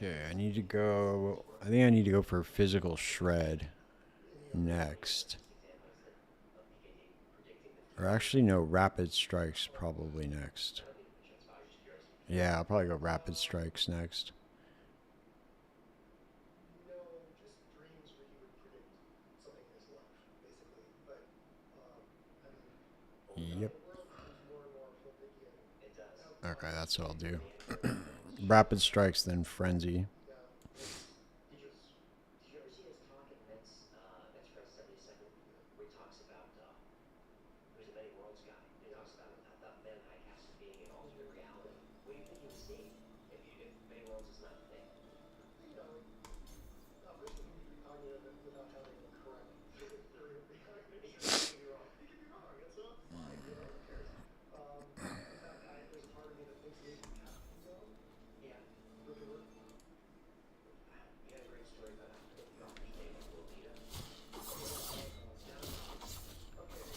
Okay, I need to go. I think I need to go for physical shred next. Or actually, no, rapid strikes probably next. Yeah, I'll probably go rapid strikes next. Yep. Okay, that's what I'll do. Rapid strikes, then frenzy.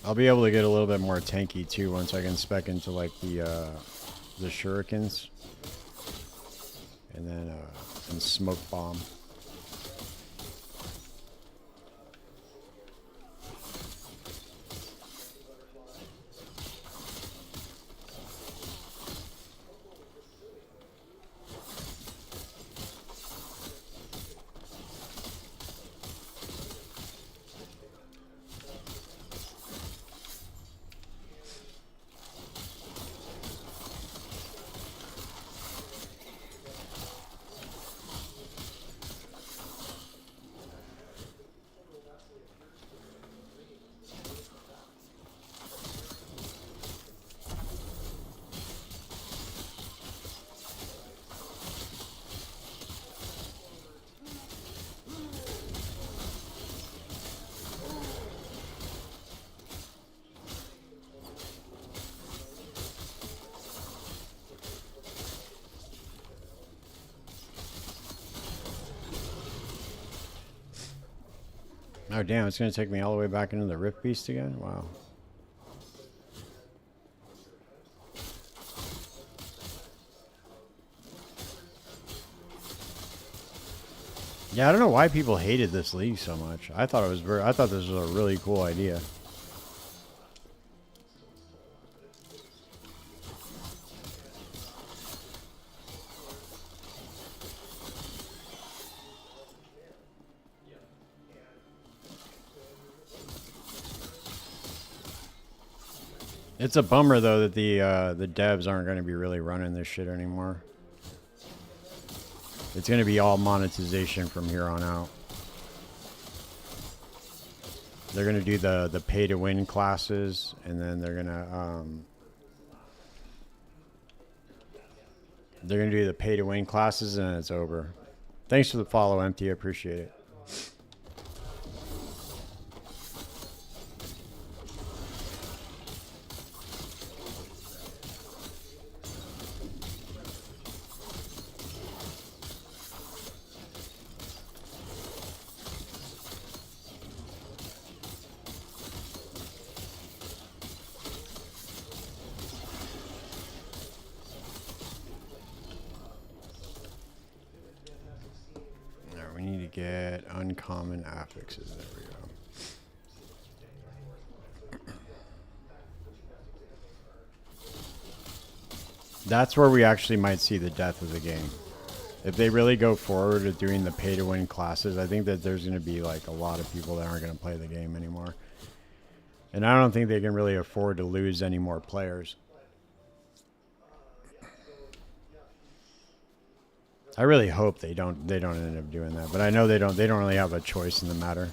I'll be able to get a little bit more tanky too once I can spec into like the shurikens, and then and smoke bomb. Oh damn, it's gonna take me all the way back into the Rift Beast again? Wow. Yeah, I don't know why people hated this league so much. I thought this was a really cool idea. It's a bummer though that the devs aren't going to be really running this shit anymore. It's going to be all monetization from here on out. They're going to do the pay to win classes, and then they're going to do the pay to win classes, and then it's over. Thanks for the follow, Empty. I appreciate it. We need to get uncommon affixes. There we go. That's where we actually might see the death of the game. If they really go forward with doing the pay-to-win classes, I think that there's going to be like a lot of people that aren't going to play the game anymore. And I don't think they can really afford to lose any more players. I really hope they don't end up doing that, but I know they don't really have a choice in the matter.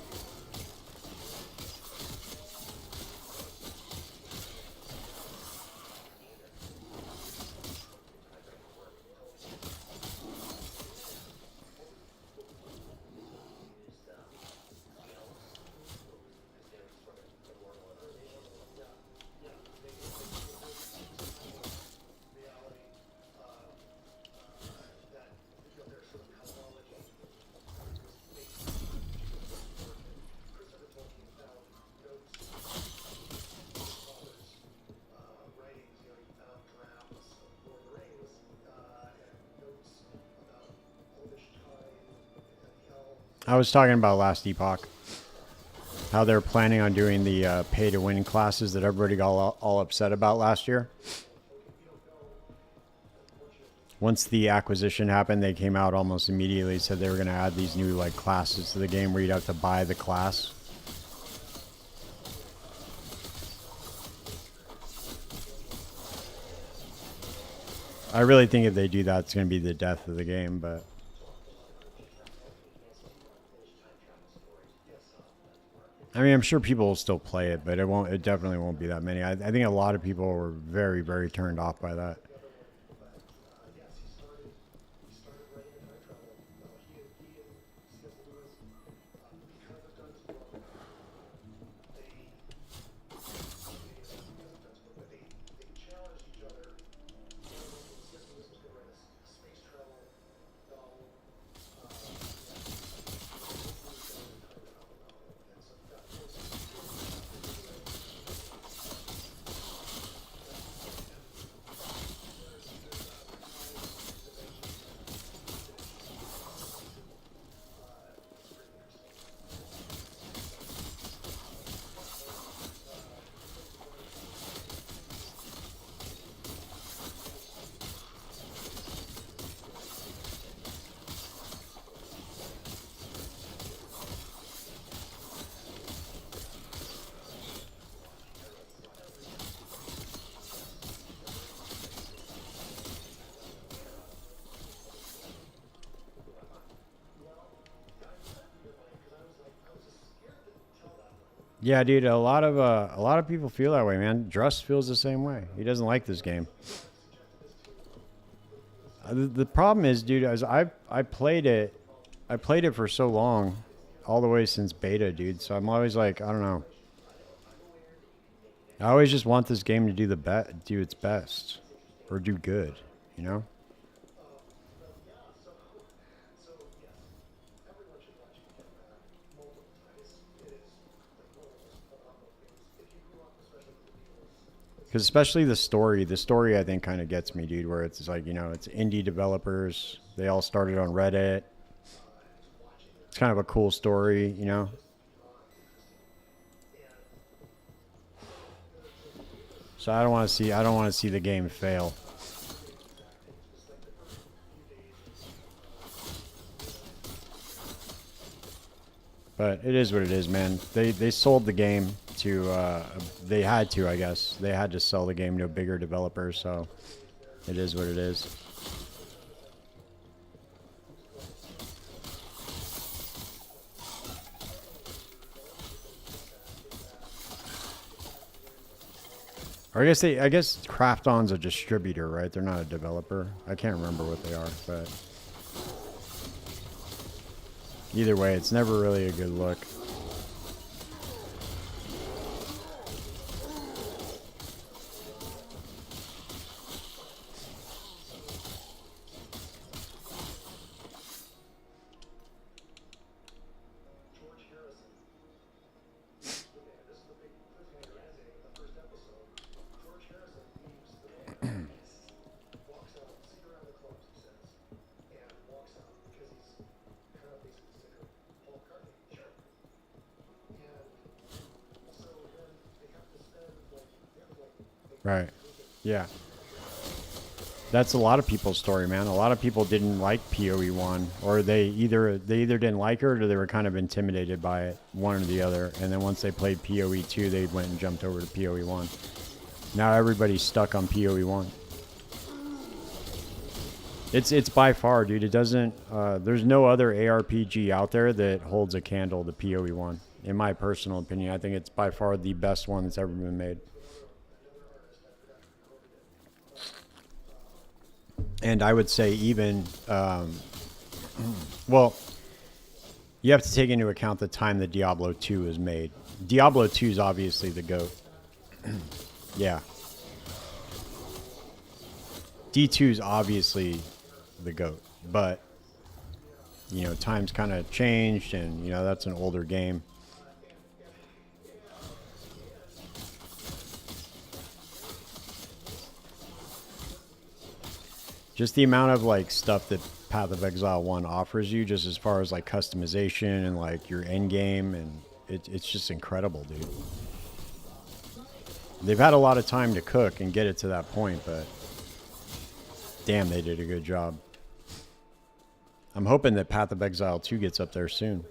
I was talking about last Epoch. How they're planning on doing the pay-to-win classes that everybody got all upset about last year. Once the acquisition happened, they came out almost immediately, said they were going to add these new like classes to the game where you'd have to buy the class. I really think if they do that, it's going to be the death of the game, but... I mean, I'm sure people will still play it, but it won't. It definitely won't be that many. I think a lot of people were very, very turned off by that. Yeah, dude. A lot of people feel that way, man. Druss feels the same way. He doesn't like this game. The problem is, dude, as I played it for so long, all the way since beta, dude. So I'm always like, I don't know. I always just want this game to do its best, or do good, you know. Because especially the story I think kind of gets me, dude. Where it's like, you know, it's indie developers. They all started on Reddit. It's kind of a cool story, you know. So I don't want to see the game fail. But it is what it is, man. They sold the game to they had to, I guess. They had to sell the game to a bigger developer, so it is what it is. Or I guess Krafton's a distributor, right? They're not a developer. I can't remember what they are, but either way, it's never really a good look. Right. Yeah. That's a lot of people's story, man. A lot of people didn't like PoE 1, or they either didn't like it or they were kind of intimidated by it, one or the other. And then once they played PoE 2, they went and jumped over to PoE 1. Now everybody's stuck on PoE 1. It's by far, dude. It doesn't. There's no other ARPG out there that holds a candle to PoE 1. In my personal opinion, I think it's by far the best one that's ever been made. And I would say even, well, you have to take into account the time that Diablo 2 was made. Diablo 2 is obviously the GOAT. Yeah. D2 is obviously the GOAT. But, you know, times kind of changed, and, you know, that's an older game. Just the amount of like stuff that Path of Exile 1 offers you, just as far as like customization and like your end game, and it's just incredible, dude. They've had a lot of time to cook and get it to that point, but damn, they did a good job. I'm hoping that Path of Exile 2 gets up there soon.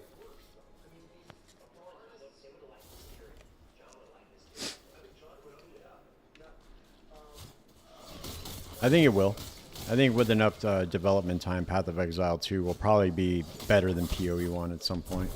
I think it will. I think with enough development time, Path of Exile 2 will probably be better than PoE 1 at some point.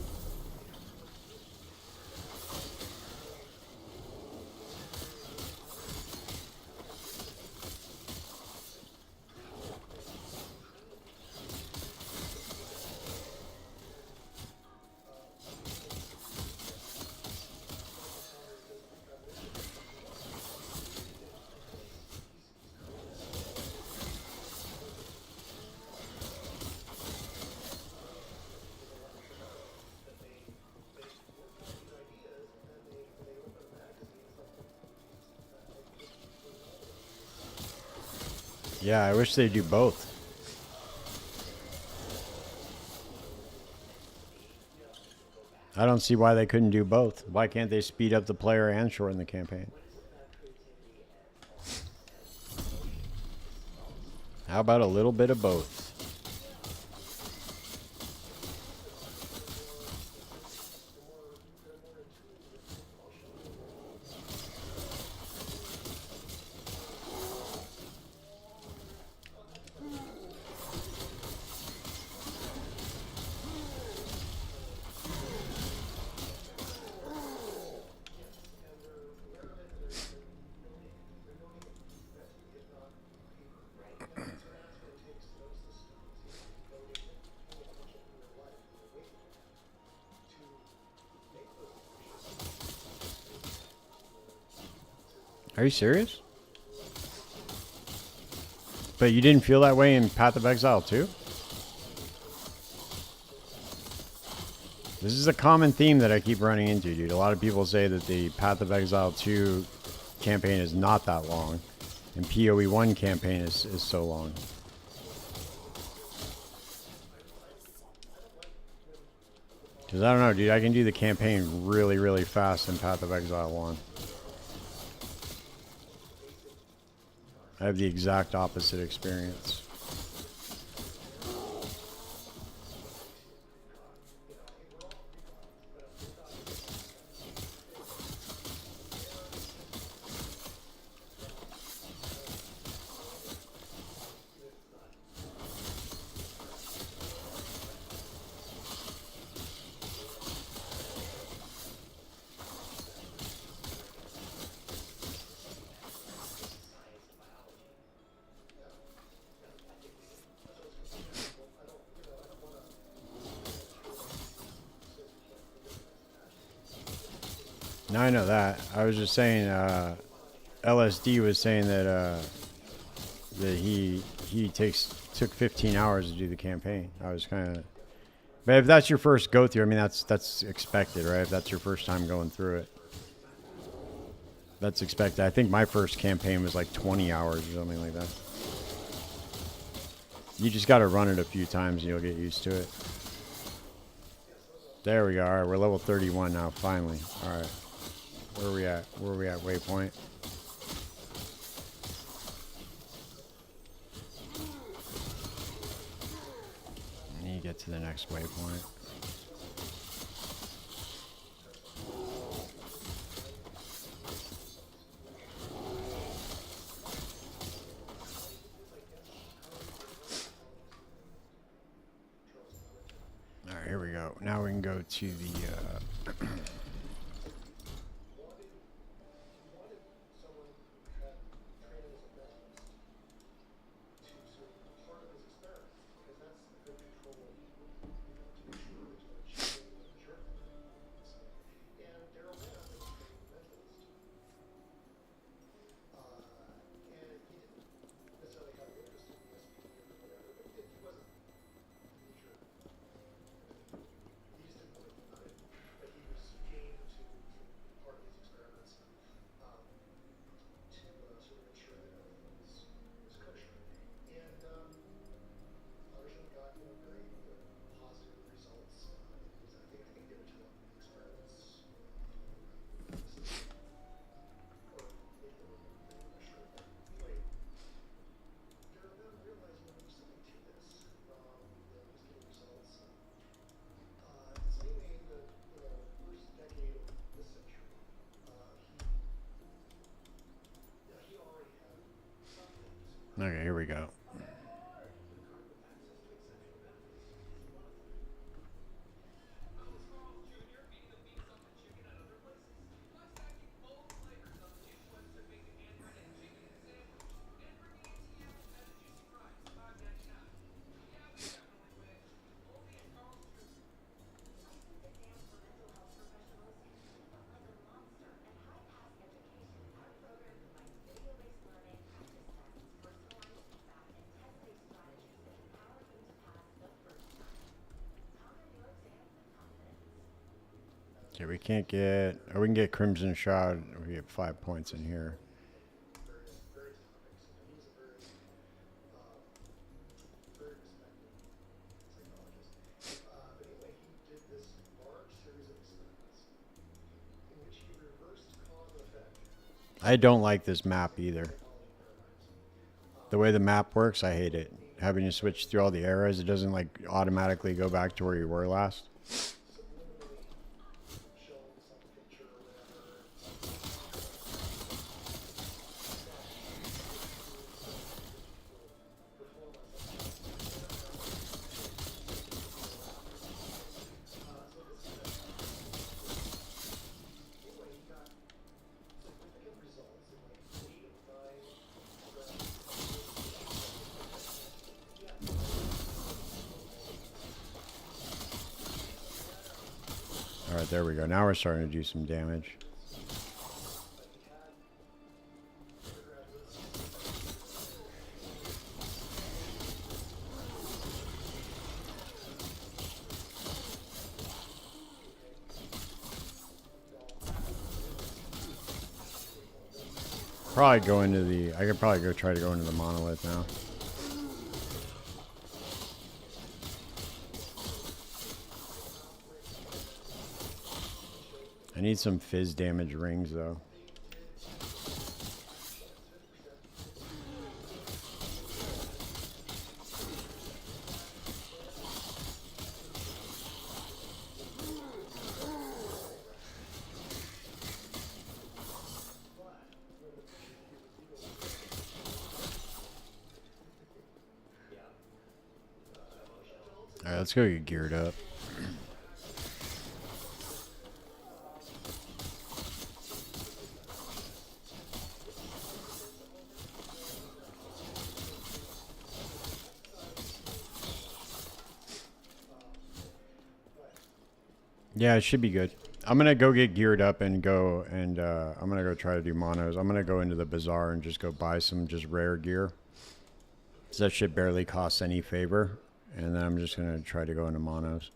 Yeah, I wish they'd do both. I don't see why they couldn't do both. Why can't they speed up the player and shorten the campaign? How about a little bit of both? Are you serious? But you didn't feel that way in Path of Exile 2? This is a common theme that I keep running into, dude. A lot of people say that the Path of Exile 2 campaign is not that long, and PoE 1 campaign is so long. Because I don't know, dude. I can do the campaign really, really fast in Path of Exile 1. I have the exact opposite experience. No, I know that. I was just saying, LSD was saying that that he took 15 hours to do the campaign. I was kind of, but if that's your first go through, I mean that's expected, right? If that's your first time going through it, that's expected. I think my first campaign was like 20 hours or something like that. You just got to run it a few times and you'll get used to it. There we go. All right, we're level 31 now, finally. All right. Where are we at? Where are we at? Waypoint. And you get to the next waypoint. All right, here we go. Now we can go to the... Okay, we can't get... Oh, we can get Crimson Shroud. We get 5 points in here. I don't like this map either. The way the map works, I hate it. Having to switch through all the eras, it doesn't like automatically go back to where you were last. All right, there we go. Now we're starting to do some damage. Probably go into the... I could probably go try to go into the monolith now. I need some fizz damage rings though. Alright, let's go get geared up. Yeah, it should be good. I'm gonna go get geared up and go and I'm gonna go try to do monos. I'm gonna go into the bazaar and just go buy some just rare gear. So that shit barely costs any favor. And then I'm just gonna try to go into monos.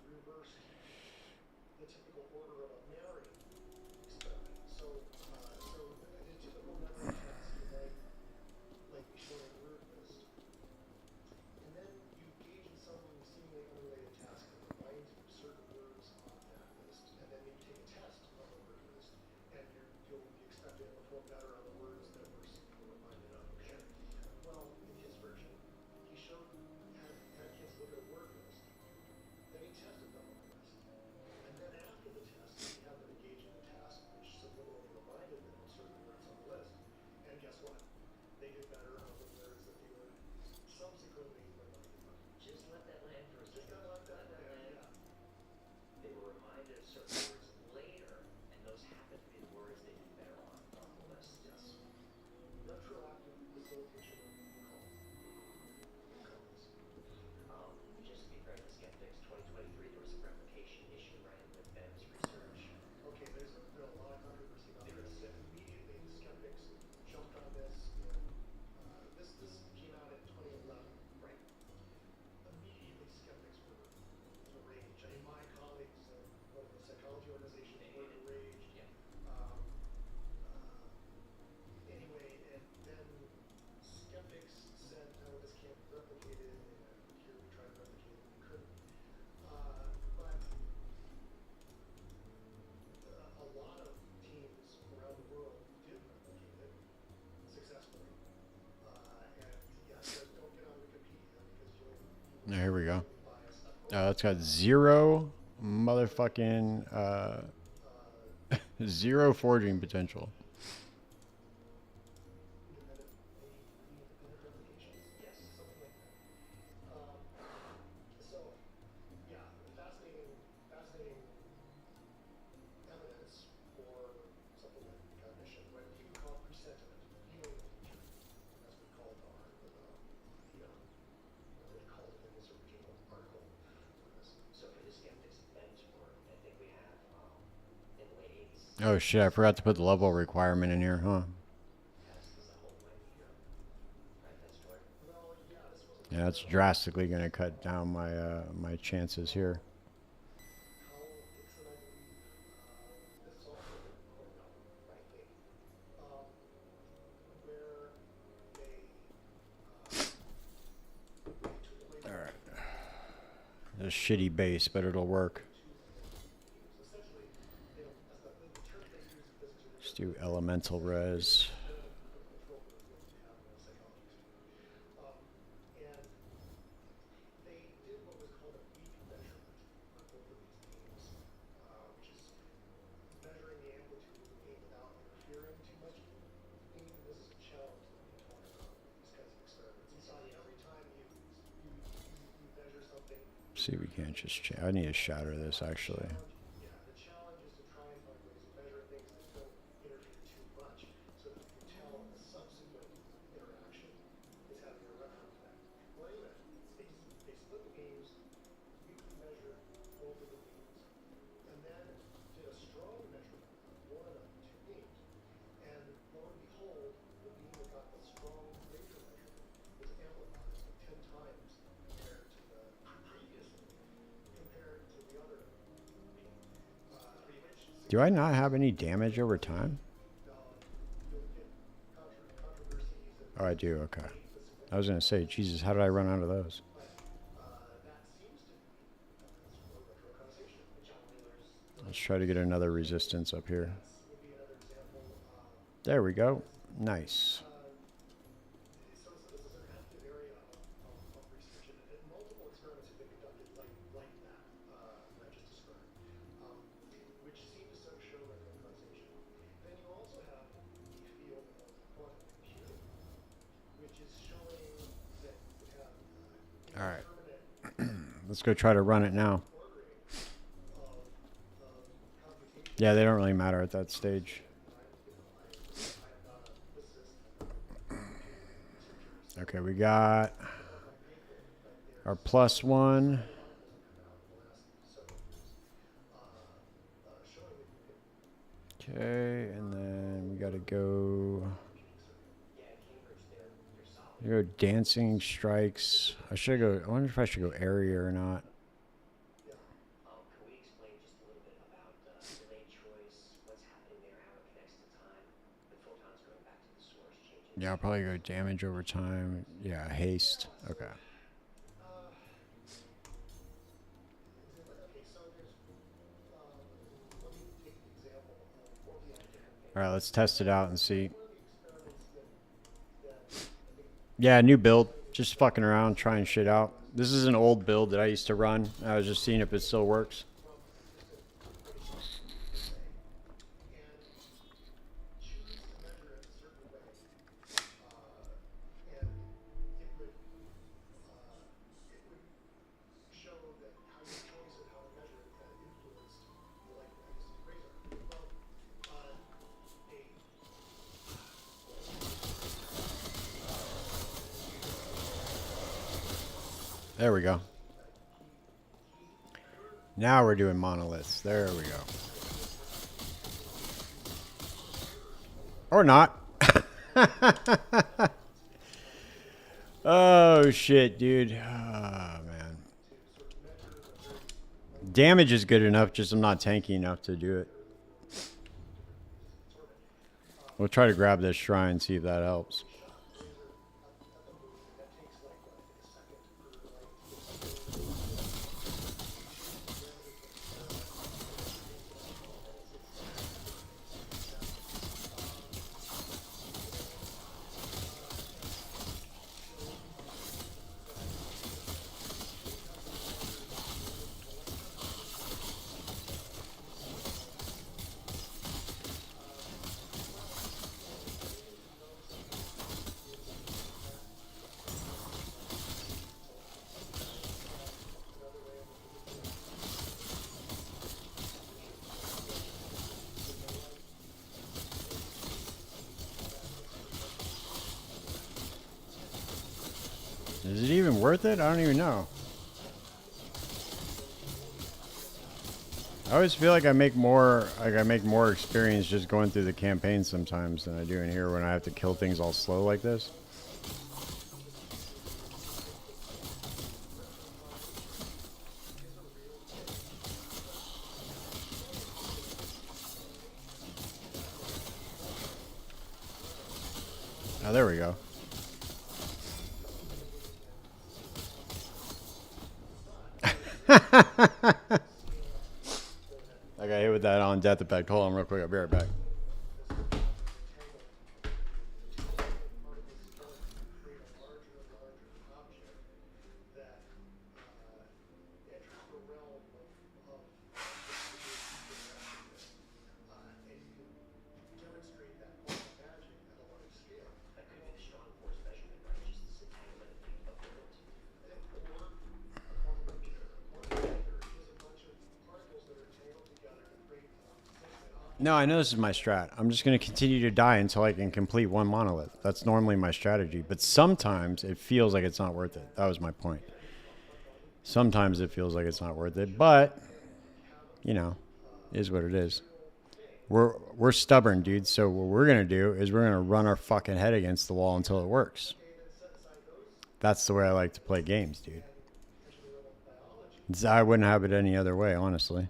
Here we go. It's got zero motherfucking zero forging potential. Oh shit, I forgot to put the level requirement in here, huh? Yeah, that's drastically going to cut down my my chances here. A shitty base, but it'll work. Let's do elemental res. See, we can't just I need to shatter this actually. Do I not have any damage over time? Oh, I do, okay. I was going to say, Jesus, how did I run out of those? Let's try to get another resistance up here. There we go. Nice. All right. Let's go try to run it now. Yeah, they don't really matter at that stage. Okay, we got our +1. Okay, and then we got to go dancing strikes. I wonder if I should go area or not. Yeah, I'll probably go damage over time. Yeah, haste. Okay. All right, let's test it out and see. Yeah, new build. Just fucking around, trying shit out. This is an old build that I used to run. I was just seeing if it still works. There we go. Now we're doing monoliths. There we go. Or not. Oh, shit, dude. Oh, man. Damage is good enough, just I'm not tanky enough to do it. We'll try to grab this shrine, see if that helps. Is it even worth it? I don't even know. I always feel like I make more experience just going through the campaign sometimes than I do in here when I have to kill things all slow like this. Oh, there we go. I got hit with that on death effect. Hold on real quick. I'll be right back. No, I know this is my strat. I'm just going to continue to die until I can complete one monolith. That's normally my strategy. But sometimes it feels like it's not worth it. That was my point. Sometimes it feels like it's not worth it. But, you know, is what it is. We're stubborn, dude. So what we're going to do is we're going to run our fucking head against the wall until it works. That's the way I like to play games, dude. I wouldn't have it any other way, honestly.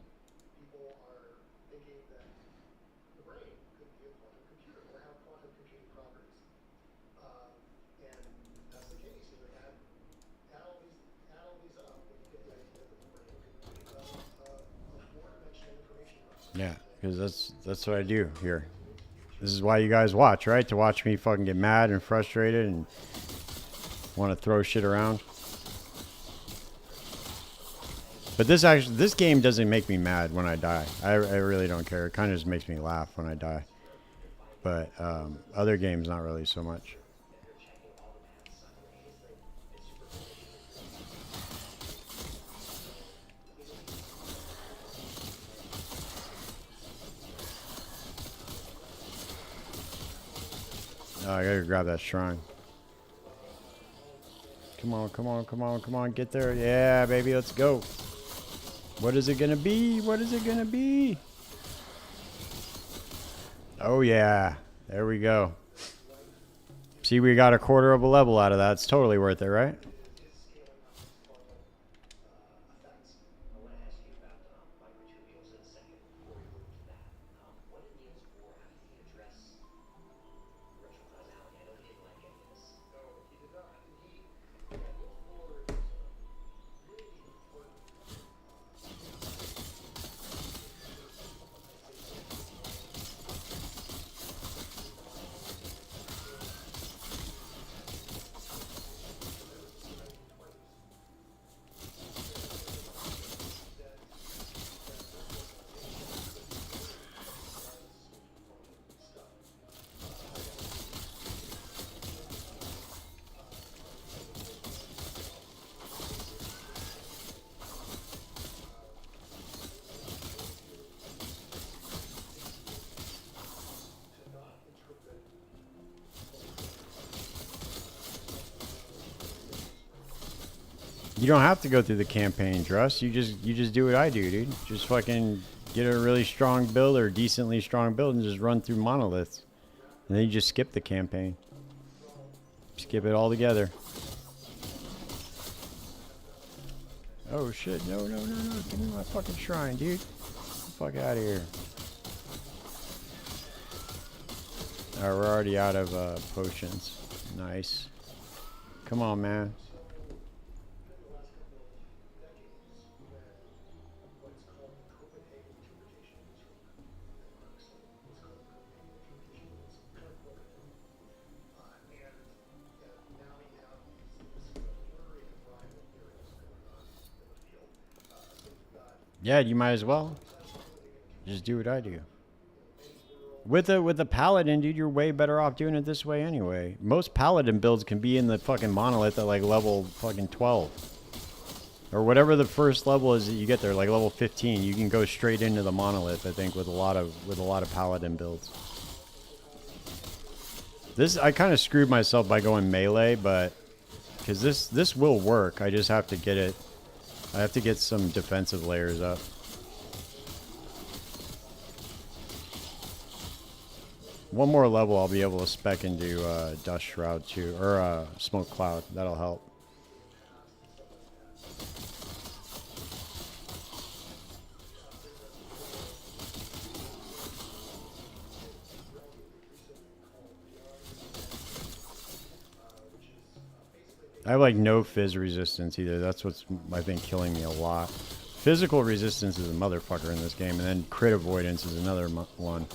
Yeah, because that's what I do here. This is why you guys watch, right? To watch me fucking get mad and frustrated and want to throw shit around. But this game doesn't make me mad when I die. I really don't care. It kind of just makes me laugh when I die. But other games, not really so much. Oh, I gotta grab that shrine. Come on, come on, come on, come on, get there. Yeah, baby, let's go. What is it gonna be? What is it gonna be? Oh, yeah. There we go. See, we got a quarter of a level out of that. It's totally worth it, right? You don't have to go through the campaign, Druss. You just do what I do, dude. Just fucking get a really strong build or decently strong build and just run through monoliths. And then you just skip the campaign. Skip it all together. Oh shit, no, no, no, no. Give me my fucking shrine, dude. Get the fuck out of here. Alright, we're already out of potions. Nice. Come on, man. Yeah, you might as well. Just do what I do. With the paladin, dude, you're way better off doing it this way anyway. Most paladin builds can be in the fucking monolith at like level fucking 12. Or whatever the first level is that you get there, like level 15. You can go straight into the monolith, I think, with a lot of paladin builds. This I kind of screwed myself by going melee, but because this will work, I just have to get it. I have to get some defensive layers up. One more level, I'll be able to spec into Dust Shroud too, or Smoke Cloud. That'll help. I have like no fizz resistance either. That's what's, I think, killing me a lot. Physical resistance is a motherfucker in this game, and then crit avoidance is another one.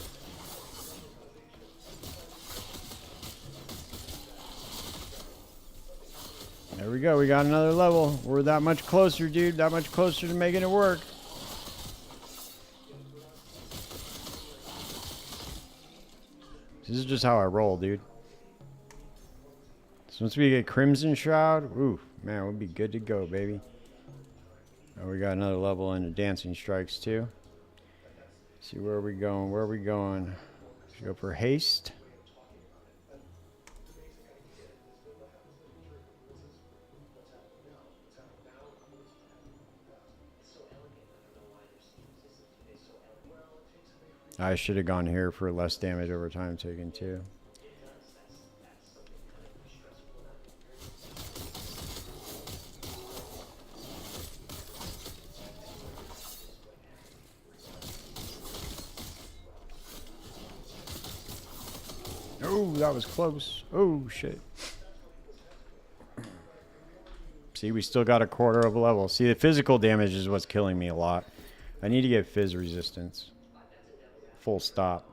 There we go. We got another level. We're that much closer, dude. That much closer to making it work. This is just how I roll, dude. So once we get Crimson Shroud, ooh, man, we'll be good to go, baby. Oh, we got another level into Dancing Strikes, too. Let's see, where are we going? Where are we going? Should go for haste. I should have gone here for less damage over time taken, too. Oh, that was close. Oh, shit. See, we still got a quarter of a level. See, the physical damage is what's killing me a lot. I need to get fizz resistance. Full stop.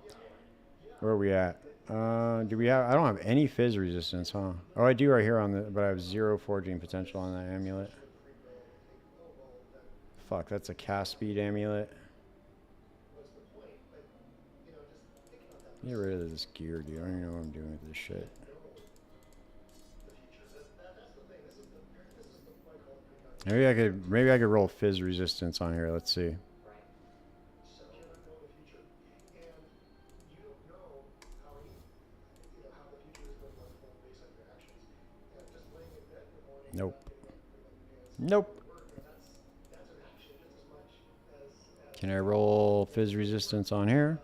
Where are we at? Do we have... I don't have any fizz resistance, huh? Oh, I do right here on the... But I have 0 forging potential on that amulet. Fuck, that's a cast speed amulet. Get rid of this gear, dude. I don't even know what I'm doing with this shit. Maybe I could roll fizz resistance on here. Let's see. Nope. Nope. Can I roll fizz resistance on here?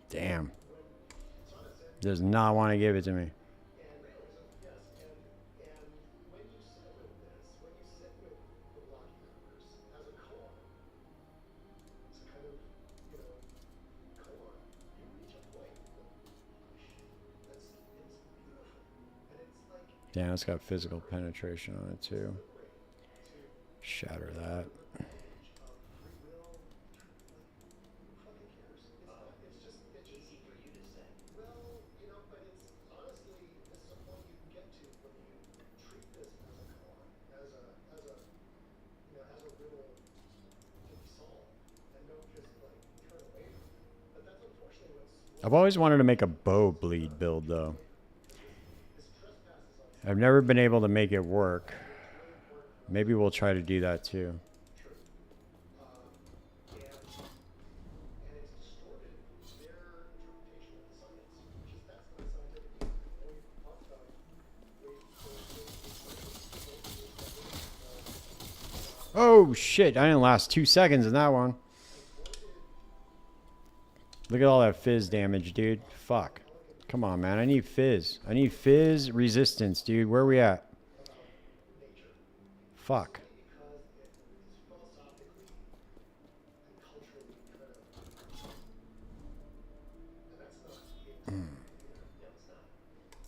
Damn. Does not want to give it to me. Damn, it's got physical penetration on it too. Shatter that. I've always wanted to make a bow bleed build though. I've never been able to make it work. Maybe we'll try to do that too. Oh shit, I didn't last 2 seconds in that one. Look at all that fizz damage, dude. Fuck. Come on, man. I need fizz. I need fizz resistance, dude. Where are we at? Fuck.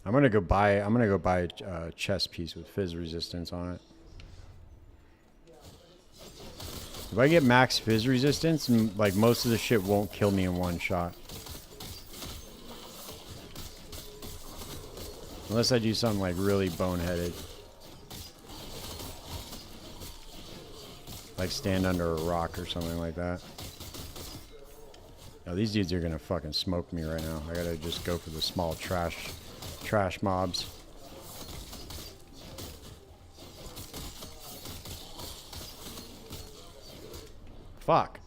I'm gonna go buy a chest piece with fizz resistance on it. If I get max fizz resistance, and like most of the shit won't kill me in one shot. Unless I do something like really boneheaded. Like stand under a rock or something like that. Oh, these dudes are gonna fucking smoke me right now. I gotta just go for the small trash mobs. Fuck.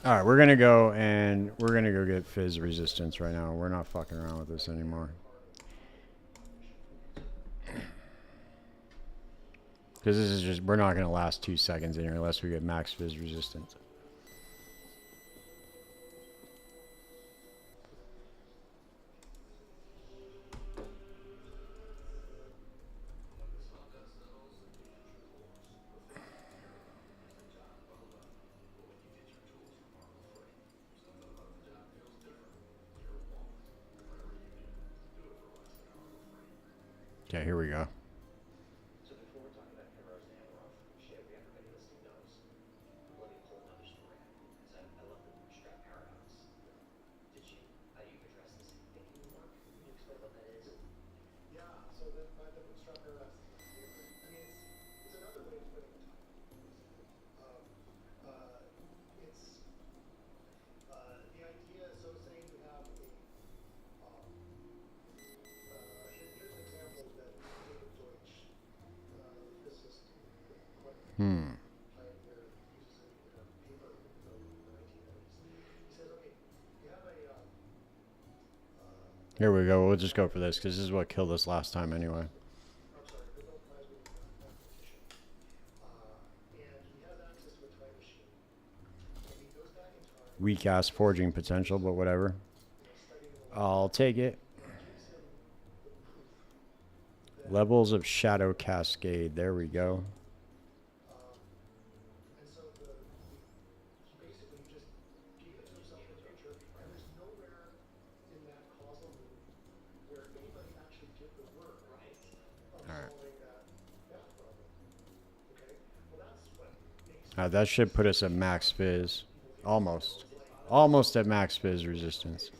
Alright, we're gonna go get fizz resistance right now. We're not fucking around with this anymore. Because this is just, we're not gonna last 2 seconds in here unless we get max fizz resistance. Okay, here we go. Here we go. We'll just go for this because this is what killed us last time anyway. Weak ass forging potential, but whatever. I'll take it. Levels of Shadow Cascade. There we go. That should put us at max fizz. Almost. Almost at max fizz resistance.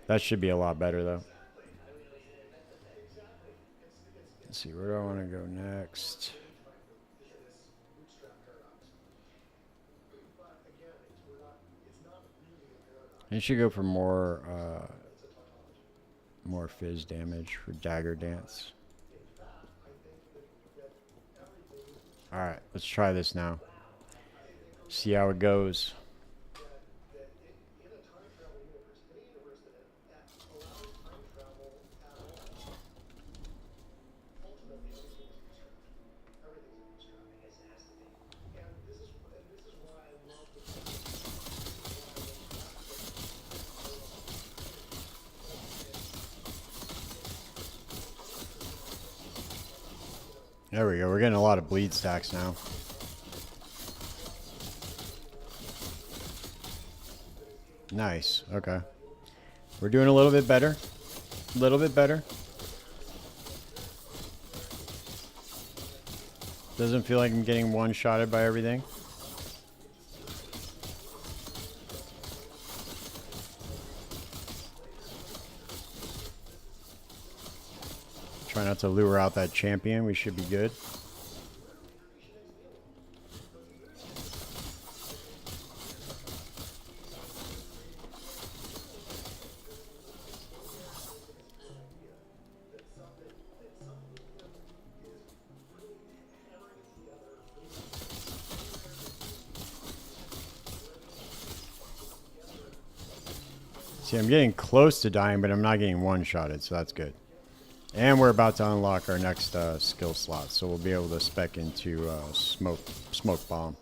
That should be a lot better though. Let's see, where do I want to go next? I should go for more fizz damage for Dagger Dance. Alright, let's try this now. See how it goes. There we go. We're getting a lot of bleed stacks now. Nice. Okay. We're doing a little bit better. A little bit better. Doesn't feel like I'm getting one-shotted by everything. Try not to lure out that champion. We should be good. See, I'm getting close to dying, but I'm not getting one-shotted, so that's good. And we're about to unlock our next skill slot, so we'll be able to spec into smoke bomb.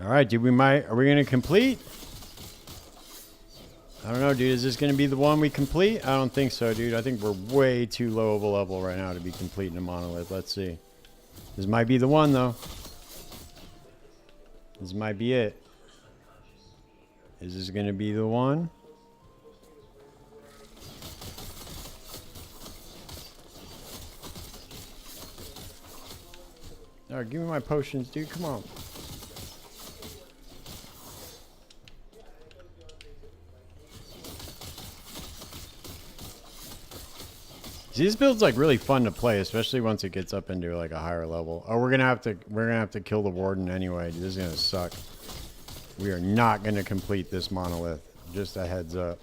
All right, dude, are we going to complete? I don't know, dude. Is this going to be the one we complete? I don't think so, dude. I think we're way too low of a level right now to be completing a monolith. Let's see. This might be the one, though. This might be it. Is this going to be the one? All right, give me my potions, dude. Come on. See, this build's like really fun to play, especially once it gets up into like a higher level. Oh, we're gonna have to kill the warden anyway. Dude, this is gonna suck. We are not gonna complete this monolith. Just a heads up.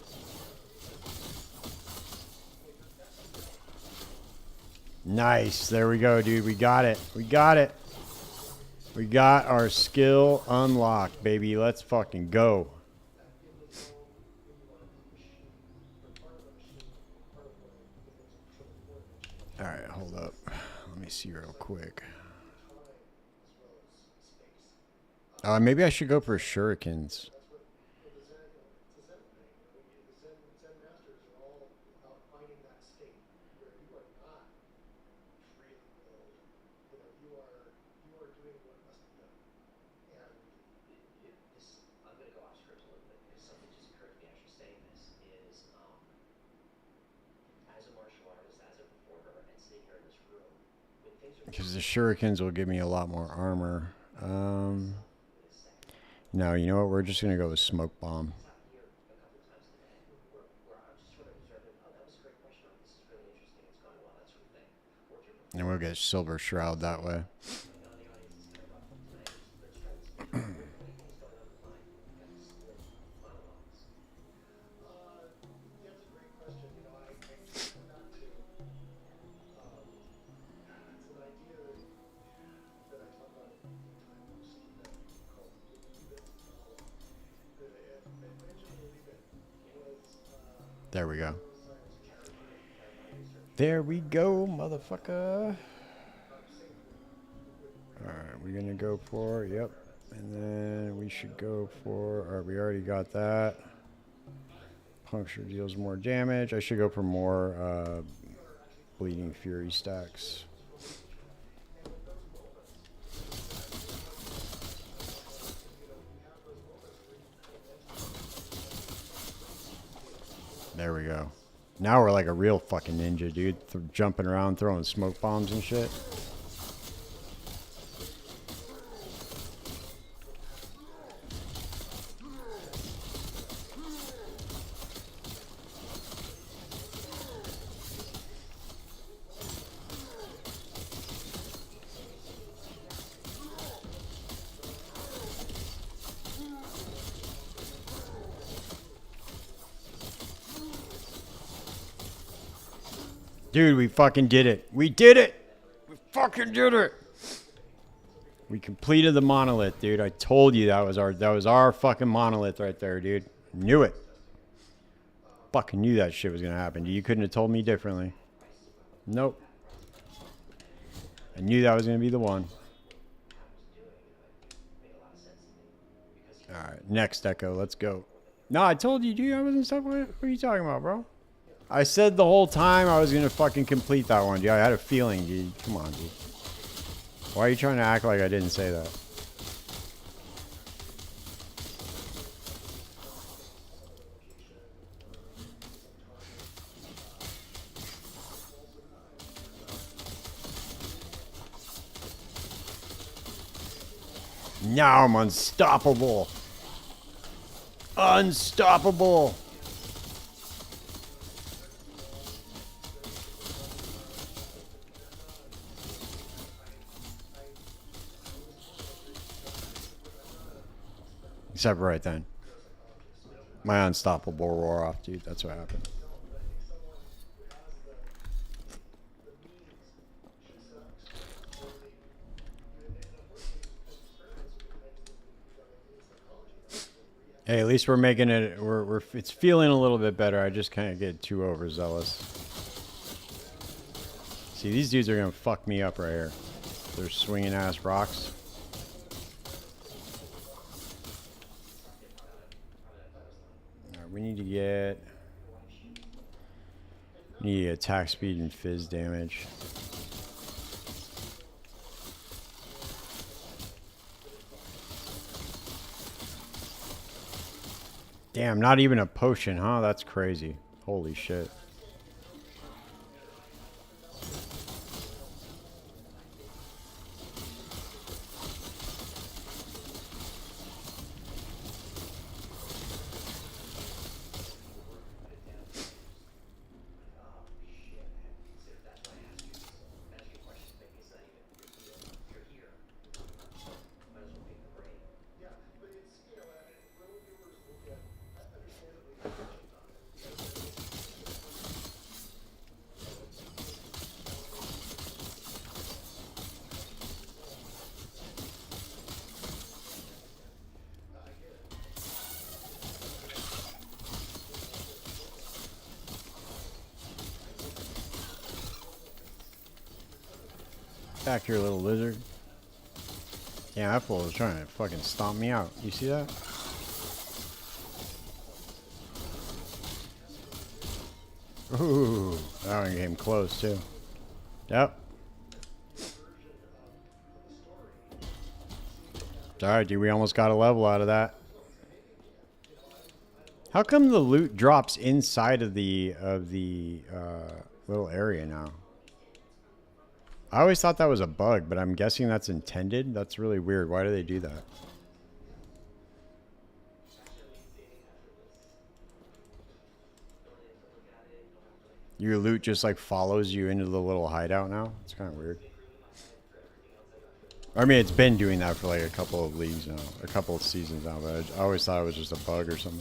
Nice. There we go, dude. We got it. We got it. We got our skill unlocked, baby. Let's fucking go. Alright, hold up. Let me see real quick. Maybe I should go for shurikens. Because the shurikens will give me a lot more armor. No, you know what? We're just going to go with smoke bomb. And we'll get silver shroud that way. There we go. There we go, motherfucker. Alright, we're gonna go for, yep. And then we should go for, alright, we already got that. Puncture deals more damage. I should go for more Bleeding Fury stacks. There we go. Now we're like a real fucking ninja, dude. Jumping around, throwing smoke bombs and shit. Dude, we fucking did it. We did it. We fucking did it. We completed the monolith, dude. I told you that was our fucking monolith right there, dude. Knew it. Fucking knew that shit was gonna happen. You couldn't have told me differently. Nope. I knew that was gonna be the one. Alright, next Echo. Let's go. No, I told you, dude. I wasn't stuck with it. What are you talking about, bro? I said the whole time I was going to fucking complete that one, dude. I had a feeling, dude. Come on, dude. Why are you trying to act like I didn't say that? Now I'm unstoppable. Unstoppable. Except right then. My unstoppable wore off, dude. That's what happened. Hey, at least we're making it. It's feeling a little bit better. I just can't get too overzealous. See, these dudes are gonna fuck me up right here. They're swinging ass rocks. We need to get attack speed and fizz damage. Damn, not even a potion, huh? That's crazy. Holy shit. Back here, little lizard. Yeah, that fool is trying to fucking stomp me out. You see that? Ooh, that one came close too. Yep. Alright, dude, we almost got a level out of that. How come the loot drops inside of the little area now? I always thought that was a bug, but I'm guessing that's intended. That's really weird. Why do they do that? Your loot just like follows you into the little hideout now? It's kind of weird. I mean, it's been doing that for like a couple of leagues now, a couple of seasons now, but I always thought it was just a bug or something.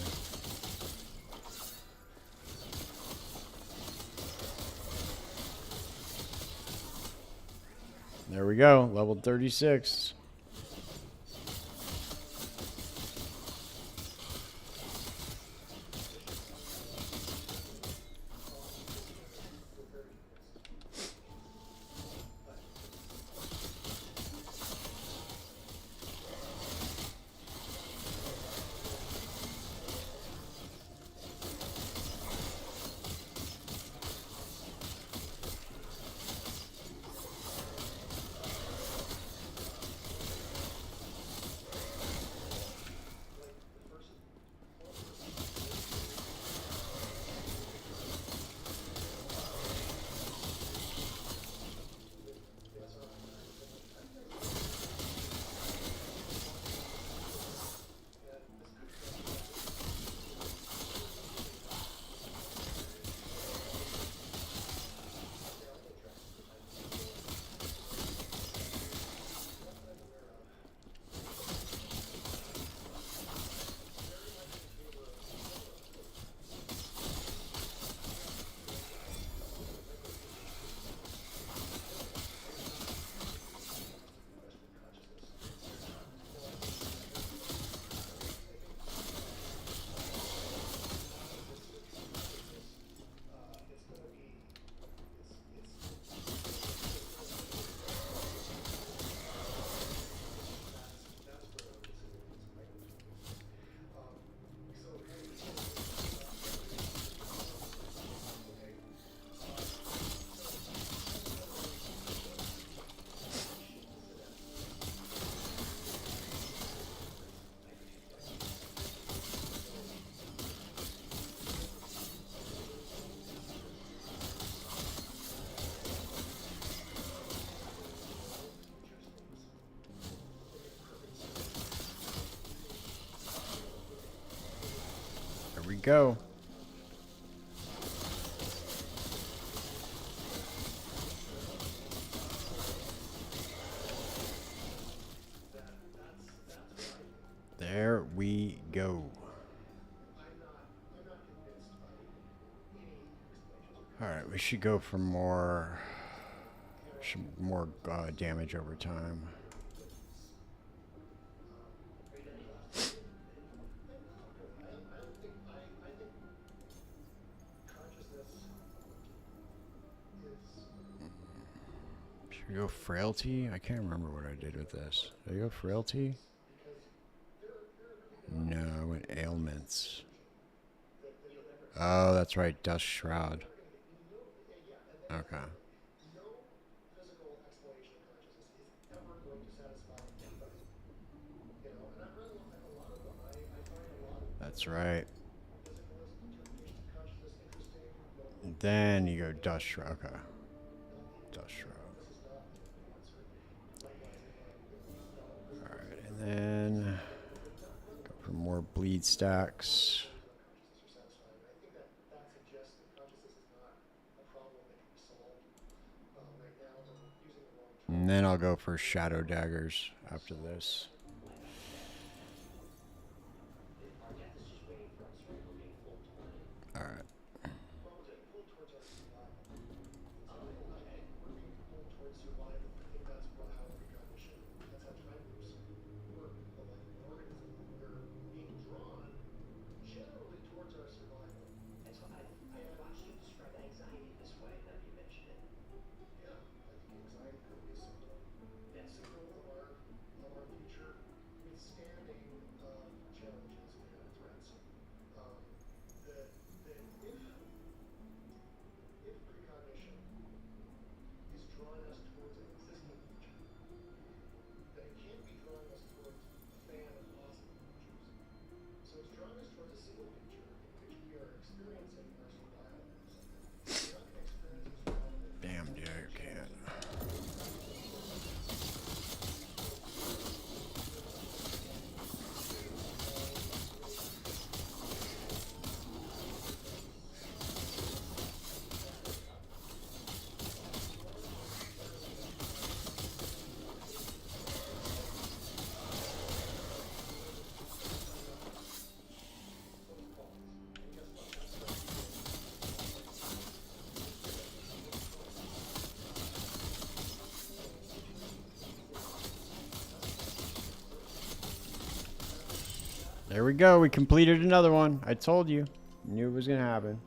There we go, level 36. There we go. There we go. Alright, we should go for more damage over time. Should we go frailty? I can't remember what I did with this. Did I go frailty? No, I went ailments. Oh, that's right, dust shroud. Okay. That's right. Then you go dust shroud. Okay. Dust shroud. Alright, and then go for more bleed stacks. And then I'll go for shadow daggers after this. Alright. There we go. We completed another one. I told you. Knew it was going to happen.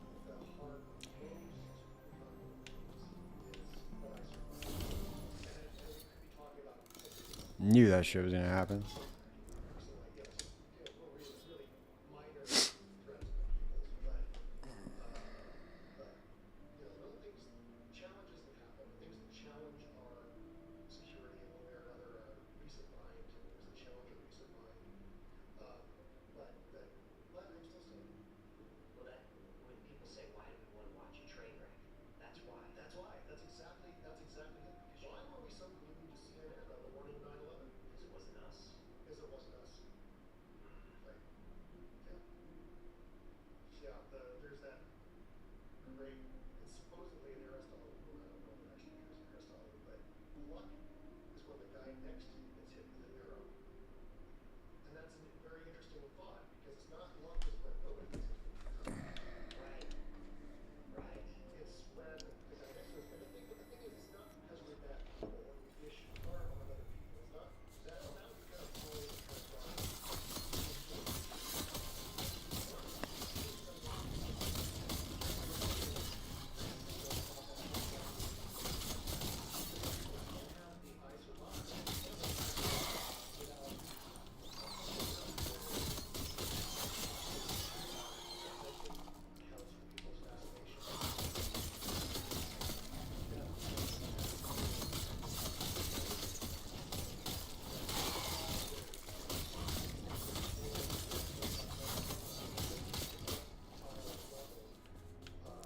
Knew that shit was going to happen.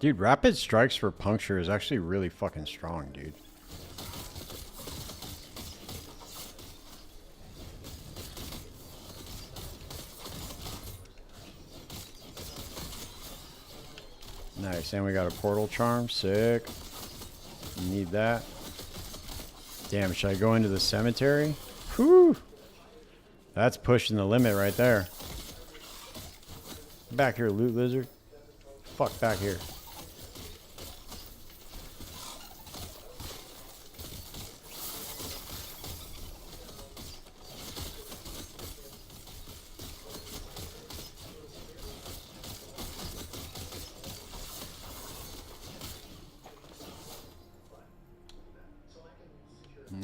Dude, rapid strikes for puncture is actually really fucking strong, dude. Nice, and we got a portal charm. Sick. Need that. Damn, should I go into the cemetery? Whew. That's pushing the limit right there. Back here, loot lizard. Fuck back here.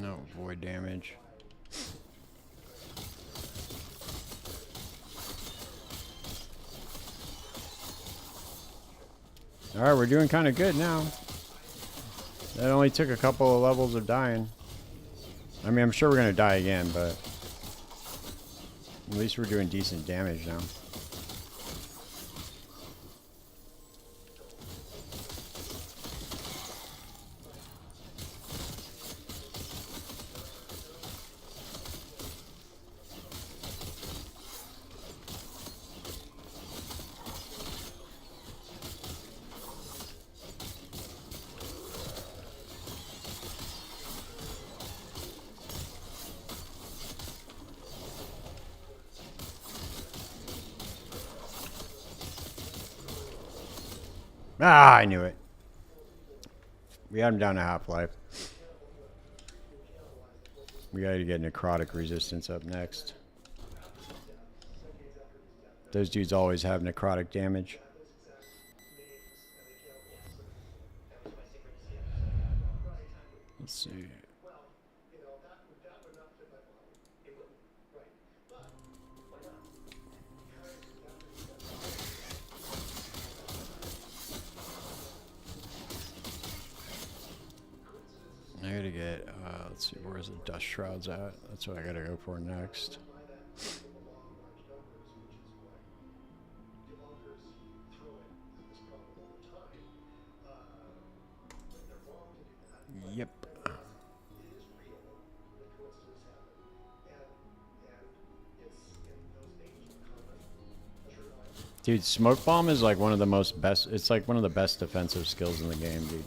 No void damage. Alright, we're doing kind of good now. That only took a couple of levels of dying. I mean, I'm sure we're going to die again, but at least we're doing decent damage now. Ah, I knew it. We had him down to half-life. We gotta get necrotic resistance up next. Those dudes always have necrotic damage. Let's see. I gotta get, let's see, where's the dust shrouds at? That's what I gotta go for next. Yep. Dude, smoke bomb is like one of the most best, it's like one of the best defensive skills in the game, dude.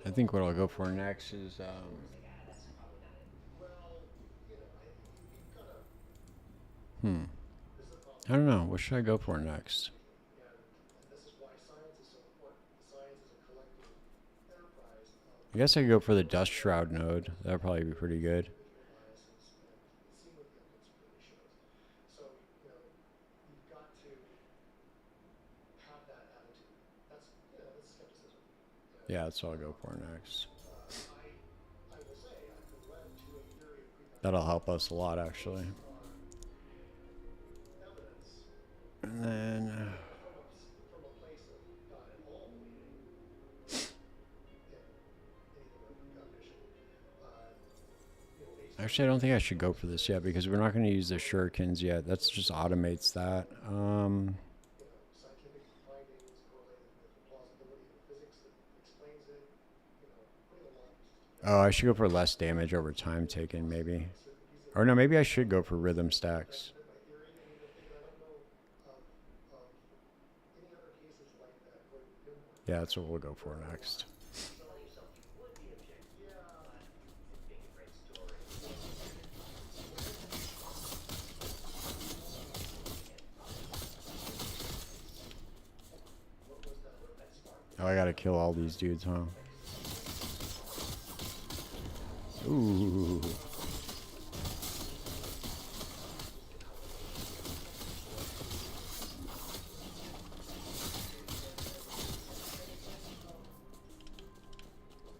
I think what I'll go for next is I don't know. What should I go for next? I guess I could go for the Dust Shroud node. That'd probably be pretty good. Yeah, that's what I'll go for next. That'll help us a lot, actually. And then... Actually, I don't think I should go for this yet because we're not going to use the shurikens yet. That's just automates that. Oh, I should go for less damage over time taken, maybe. Or no, maybe I should go for rhythm stacks. Yeah, that's what we'll go for next. Oh, I gotta kill all these dudes, huh? Ooh.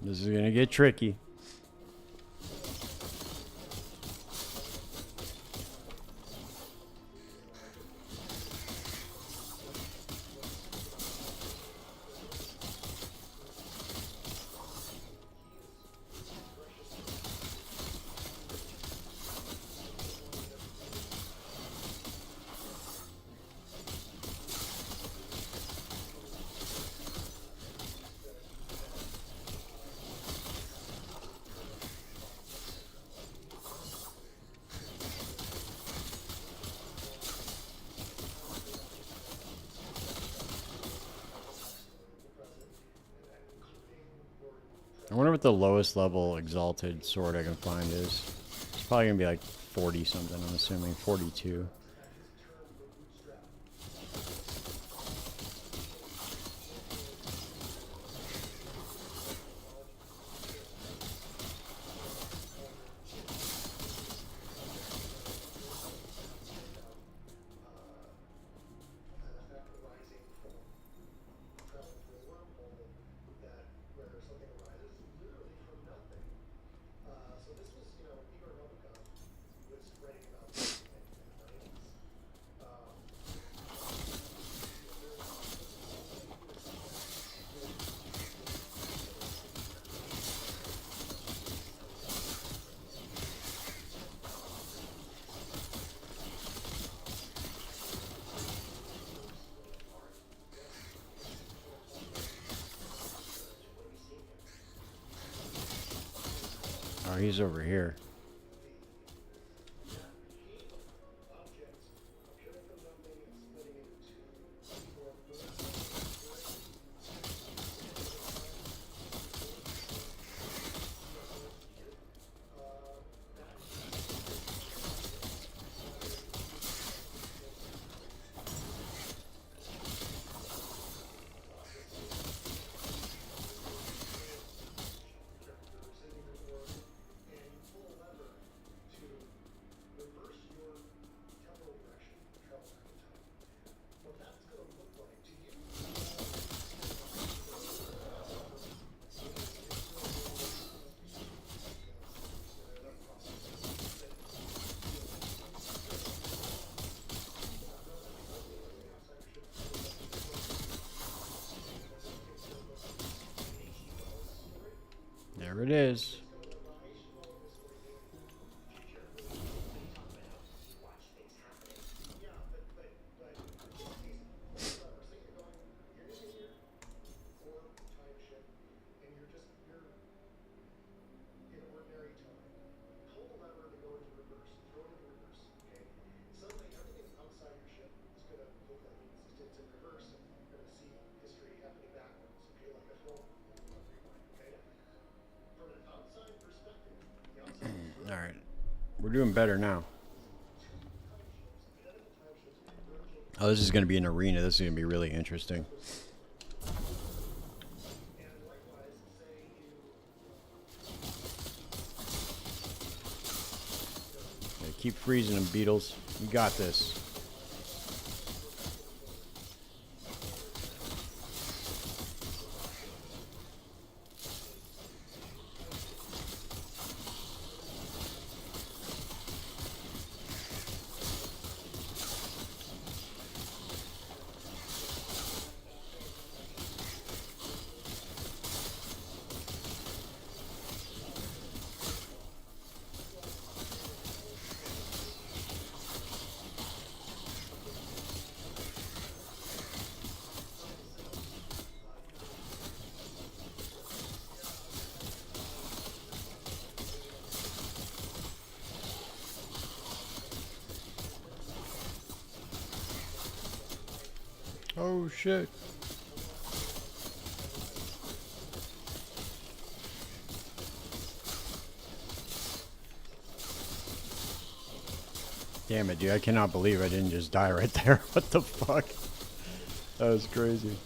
This is gonna get tricky. I wonder what the lowest level exalted sword I can find is. It's probably gonna be like 40 something, I'm assuming. 42. Oh, he's over here. There it is. Alright. We're doing better now. Oh, this is going to be an arena. This is going to be really interesting. Okay, keep freezing them, Beatles. You got this. Oh shit. Damn it, dude. I cannot believe I didn't just die right there. What the fuck? That was crazy.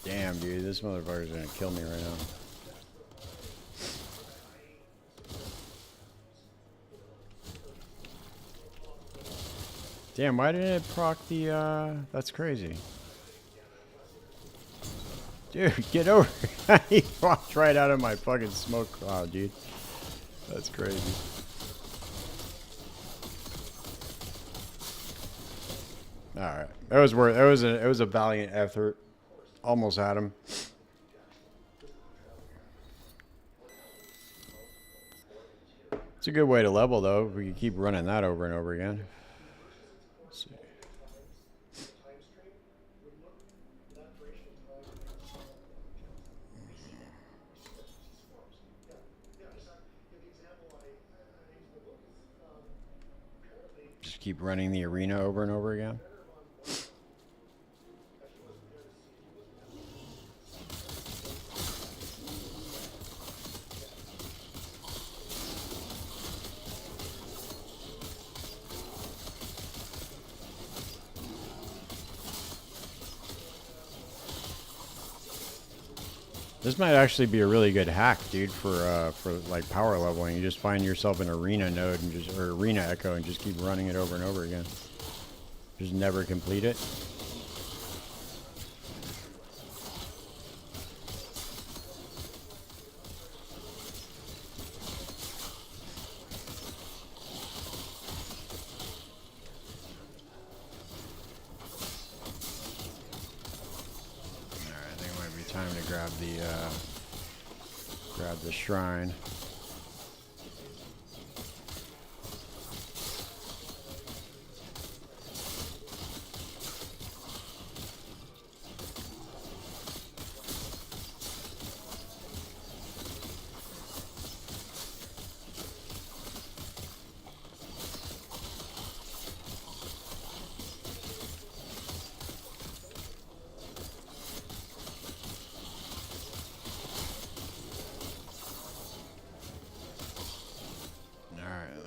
Damn, dude. This motherfucker's gonna kill me right now. Damn, why didn't it proc the, that's crazy. Dude, get over here. He walked right out of my fucking smoke cloud, dude. That's crazy. Alright. That was worth it was a valiant effort. Almost had him. It's a good way to level though, if we can keep running that over and over again. Let's see. Just keep running the arena over and over again. This might actually be a really good hack, dude, for like power leveling. You just find yourself an arena node and just or arena echo and just keep running it over and over again. Just never complete it. Time to grab the shrine.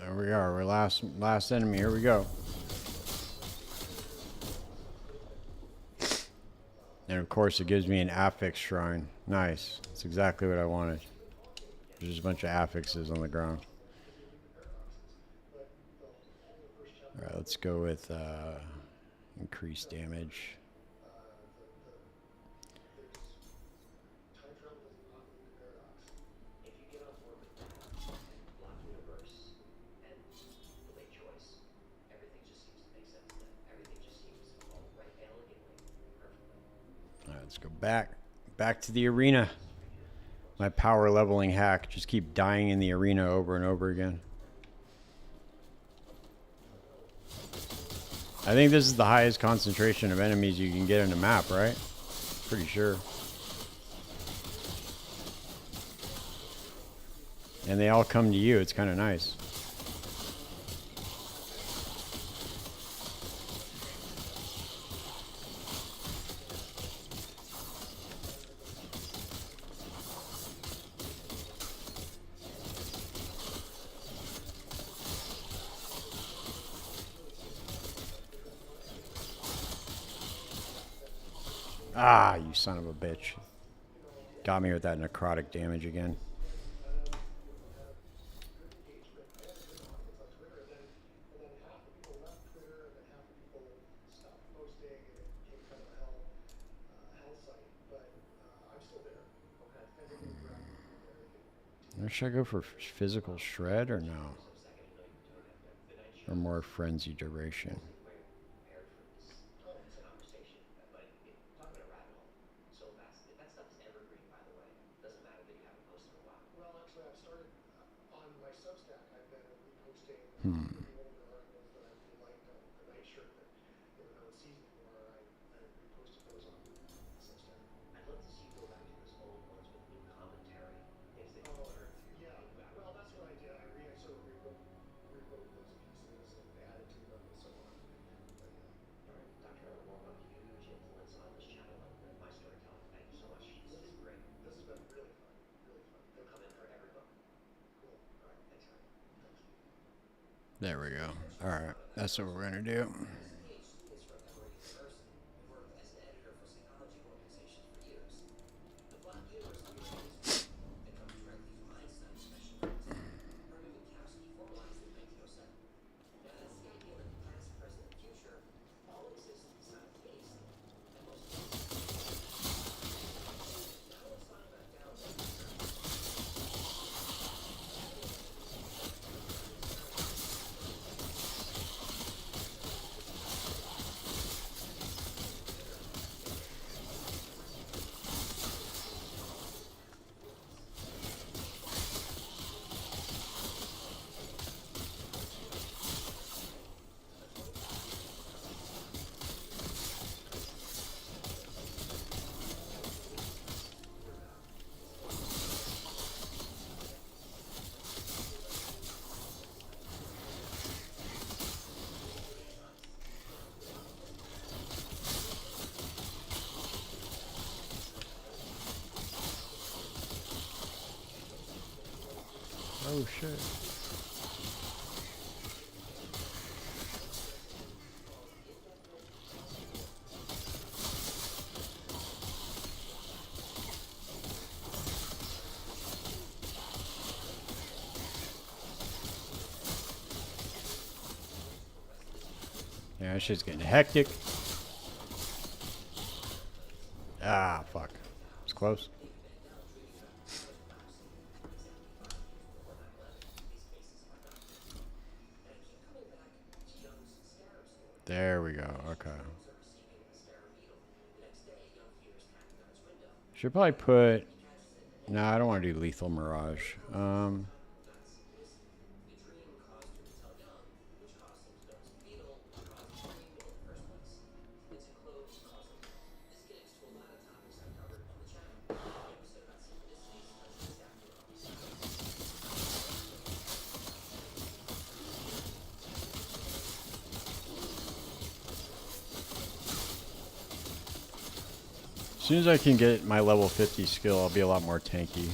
There we are. We're last enemy. Here we go. And of course, it gives me an affix shrine. Nice. That's exactly what I wanted. There's just a bunch of affixes on the ground. All right, let's go with increased damage. Let's go back to the arena. My power leveling hack. Just keep dying in the arena over and over again. I think this is the highest concentration of enemies you can get in a map, right? Pretty sure. And they all come to you. It's kind of nice. Ah, you son of a bitch. Got me with that necrotic damage again. Should I go for physical shred or no? Or more frenzy duration? There we go. All right, that's what we're gonna do. Oh shit. Yeah, this shit's getting hectic. Ah, fuck. It's close. There we go. Okay. Should probably put... No, I don't want to do Lethal Mirage. As soon as I can get my level 50 skill, I'll be a lot more tanky.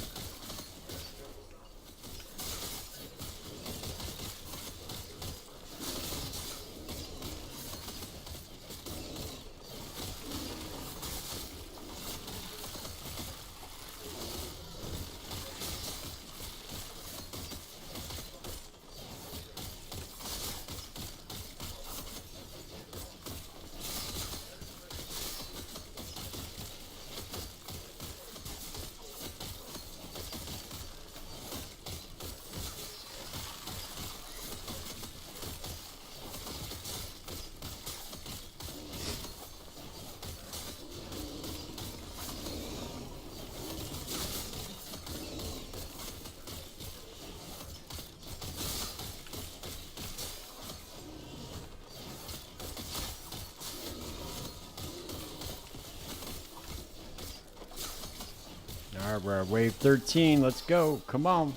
Alright, we're at wave 13. Let's go. Come on.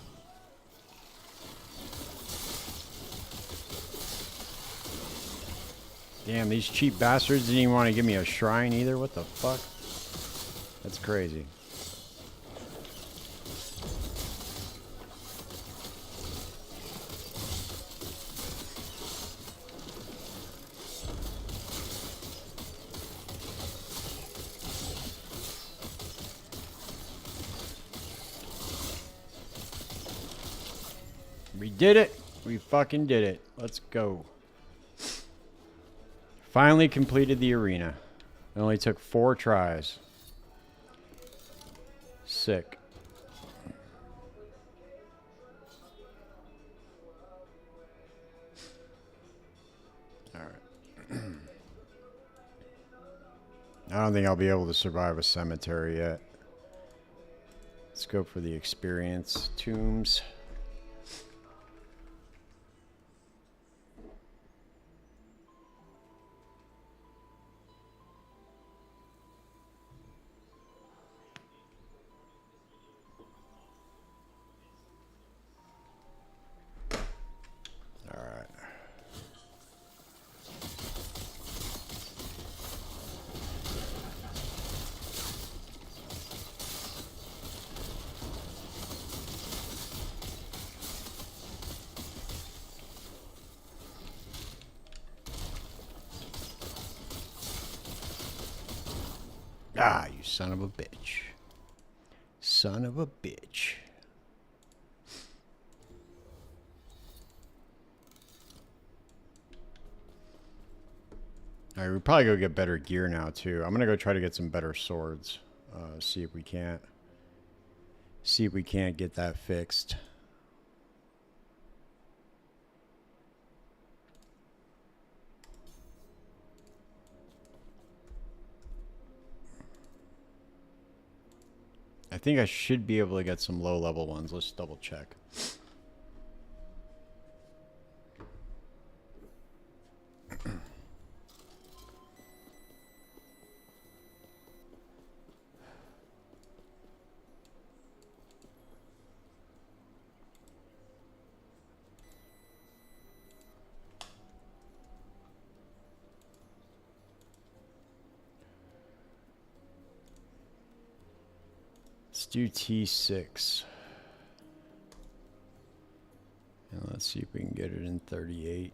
Damn, these cheap bastards didn't even want to give me a shrine either. What the fuck? That's crazy. We did it. We fucking did it. Let's go. Finally completed the arena. It only took 4 tries. Sick. Alright. I don't think I'll be able to survive a cemetery yet. Let's go for the experience tombs. Ah, you son of a bitch. Son of a bitch. Alright, we probably go get better gear now too. I'm gonna go try to get some better swords. See if we can't get that fixed. I think I should be able to get some low level ones. Let's double check. Let's do T6. And let's see if we can get it in 38.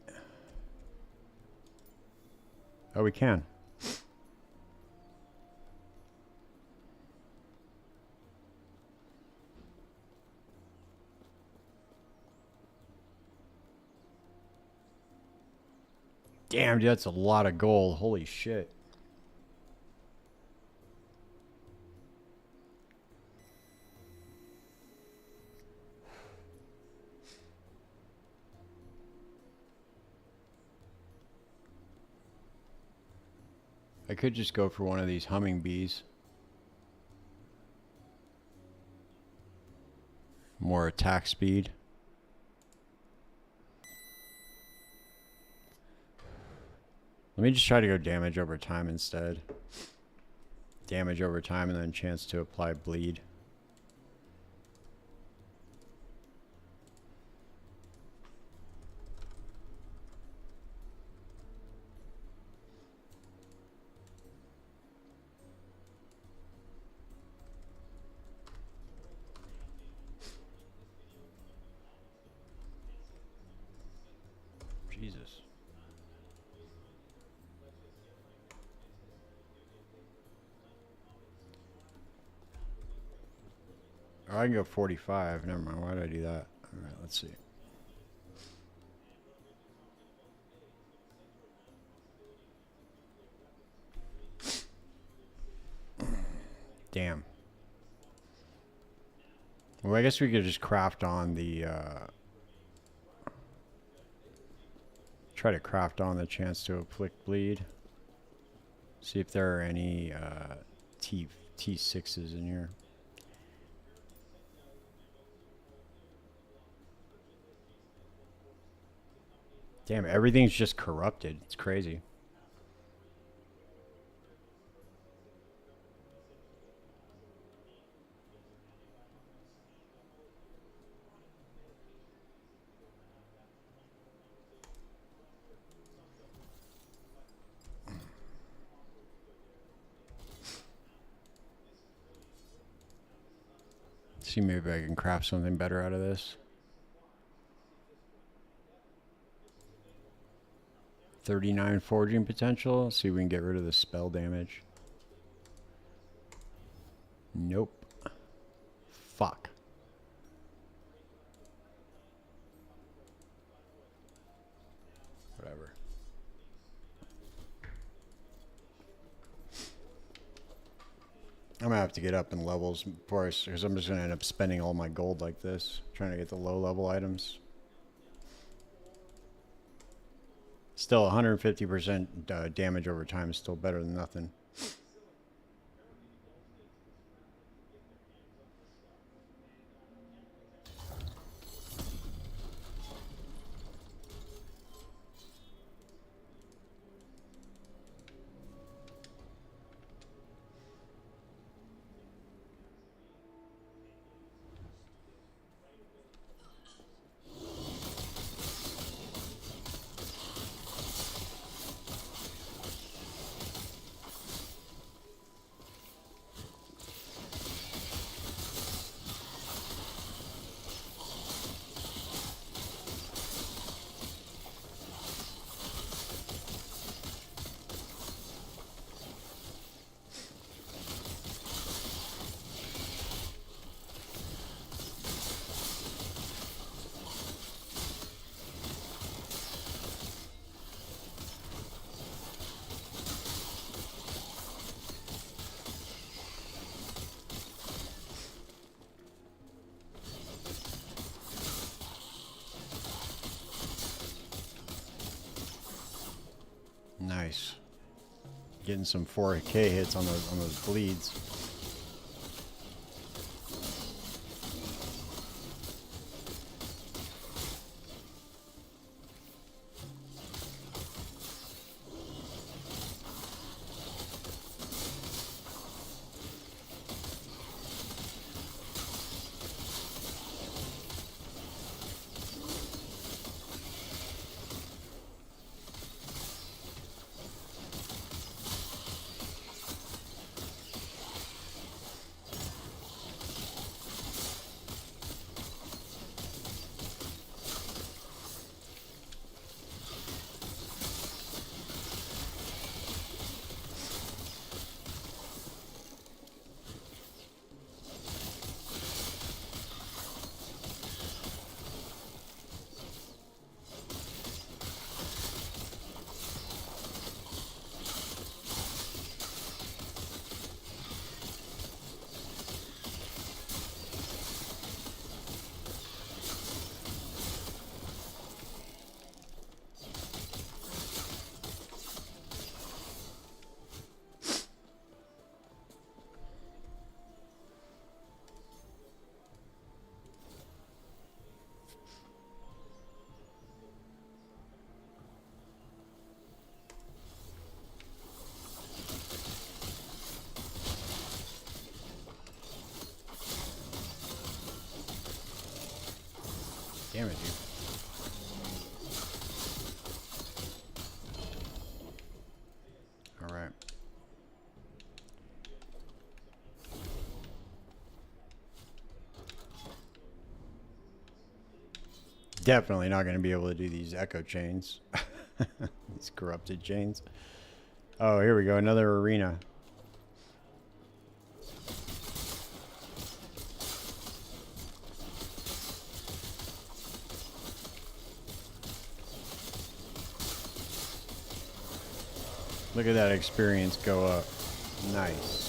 Oh, we can. Damn, dude, that's a lot of gold. Holy shit. I could just go for one of these humming bees. More attack speed. Let me just try to go damage over time instead. Damage over time and then chance to apply bleed. Jesus. Oh, I can go 45. Never mind. Why did I do that? All right, let's see. Damn. Well, I guess we could just craft on the... try to craft on the chance to afflict bleed. See if there are any T6s in here. Damn, everything's just corrupted. It's crazy. See, maybe I can craft something better out of this. 39 forging potential. Let's see if we can get rid of the spell damage. Nope. Fuck. Whatever. I'm gonna have to get up in levels, of course, because I'm just gonna end up spending all my gold like this, trying to get the low level items. Still 150% damage over time is still better than nothing. Nice. Getting some 4K hits on those bleeds. Damn it, dude. All right. Definitely not going to be able to do these echo chains. These corrupted chains. Oh, here we go. Another arena. Look at that experience go up. Nice.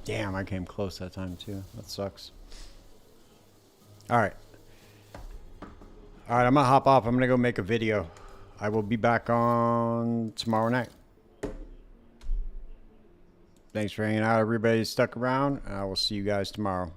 Damn, I came close that time too. That sucks. Alright. Alright, I'm gonna hop off. I'm gonna go make a video. I will be back on tomorrow night. Thanks for hanging out, everybody stuck around. I will see you guys tomorrow.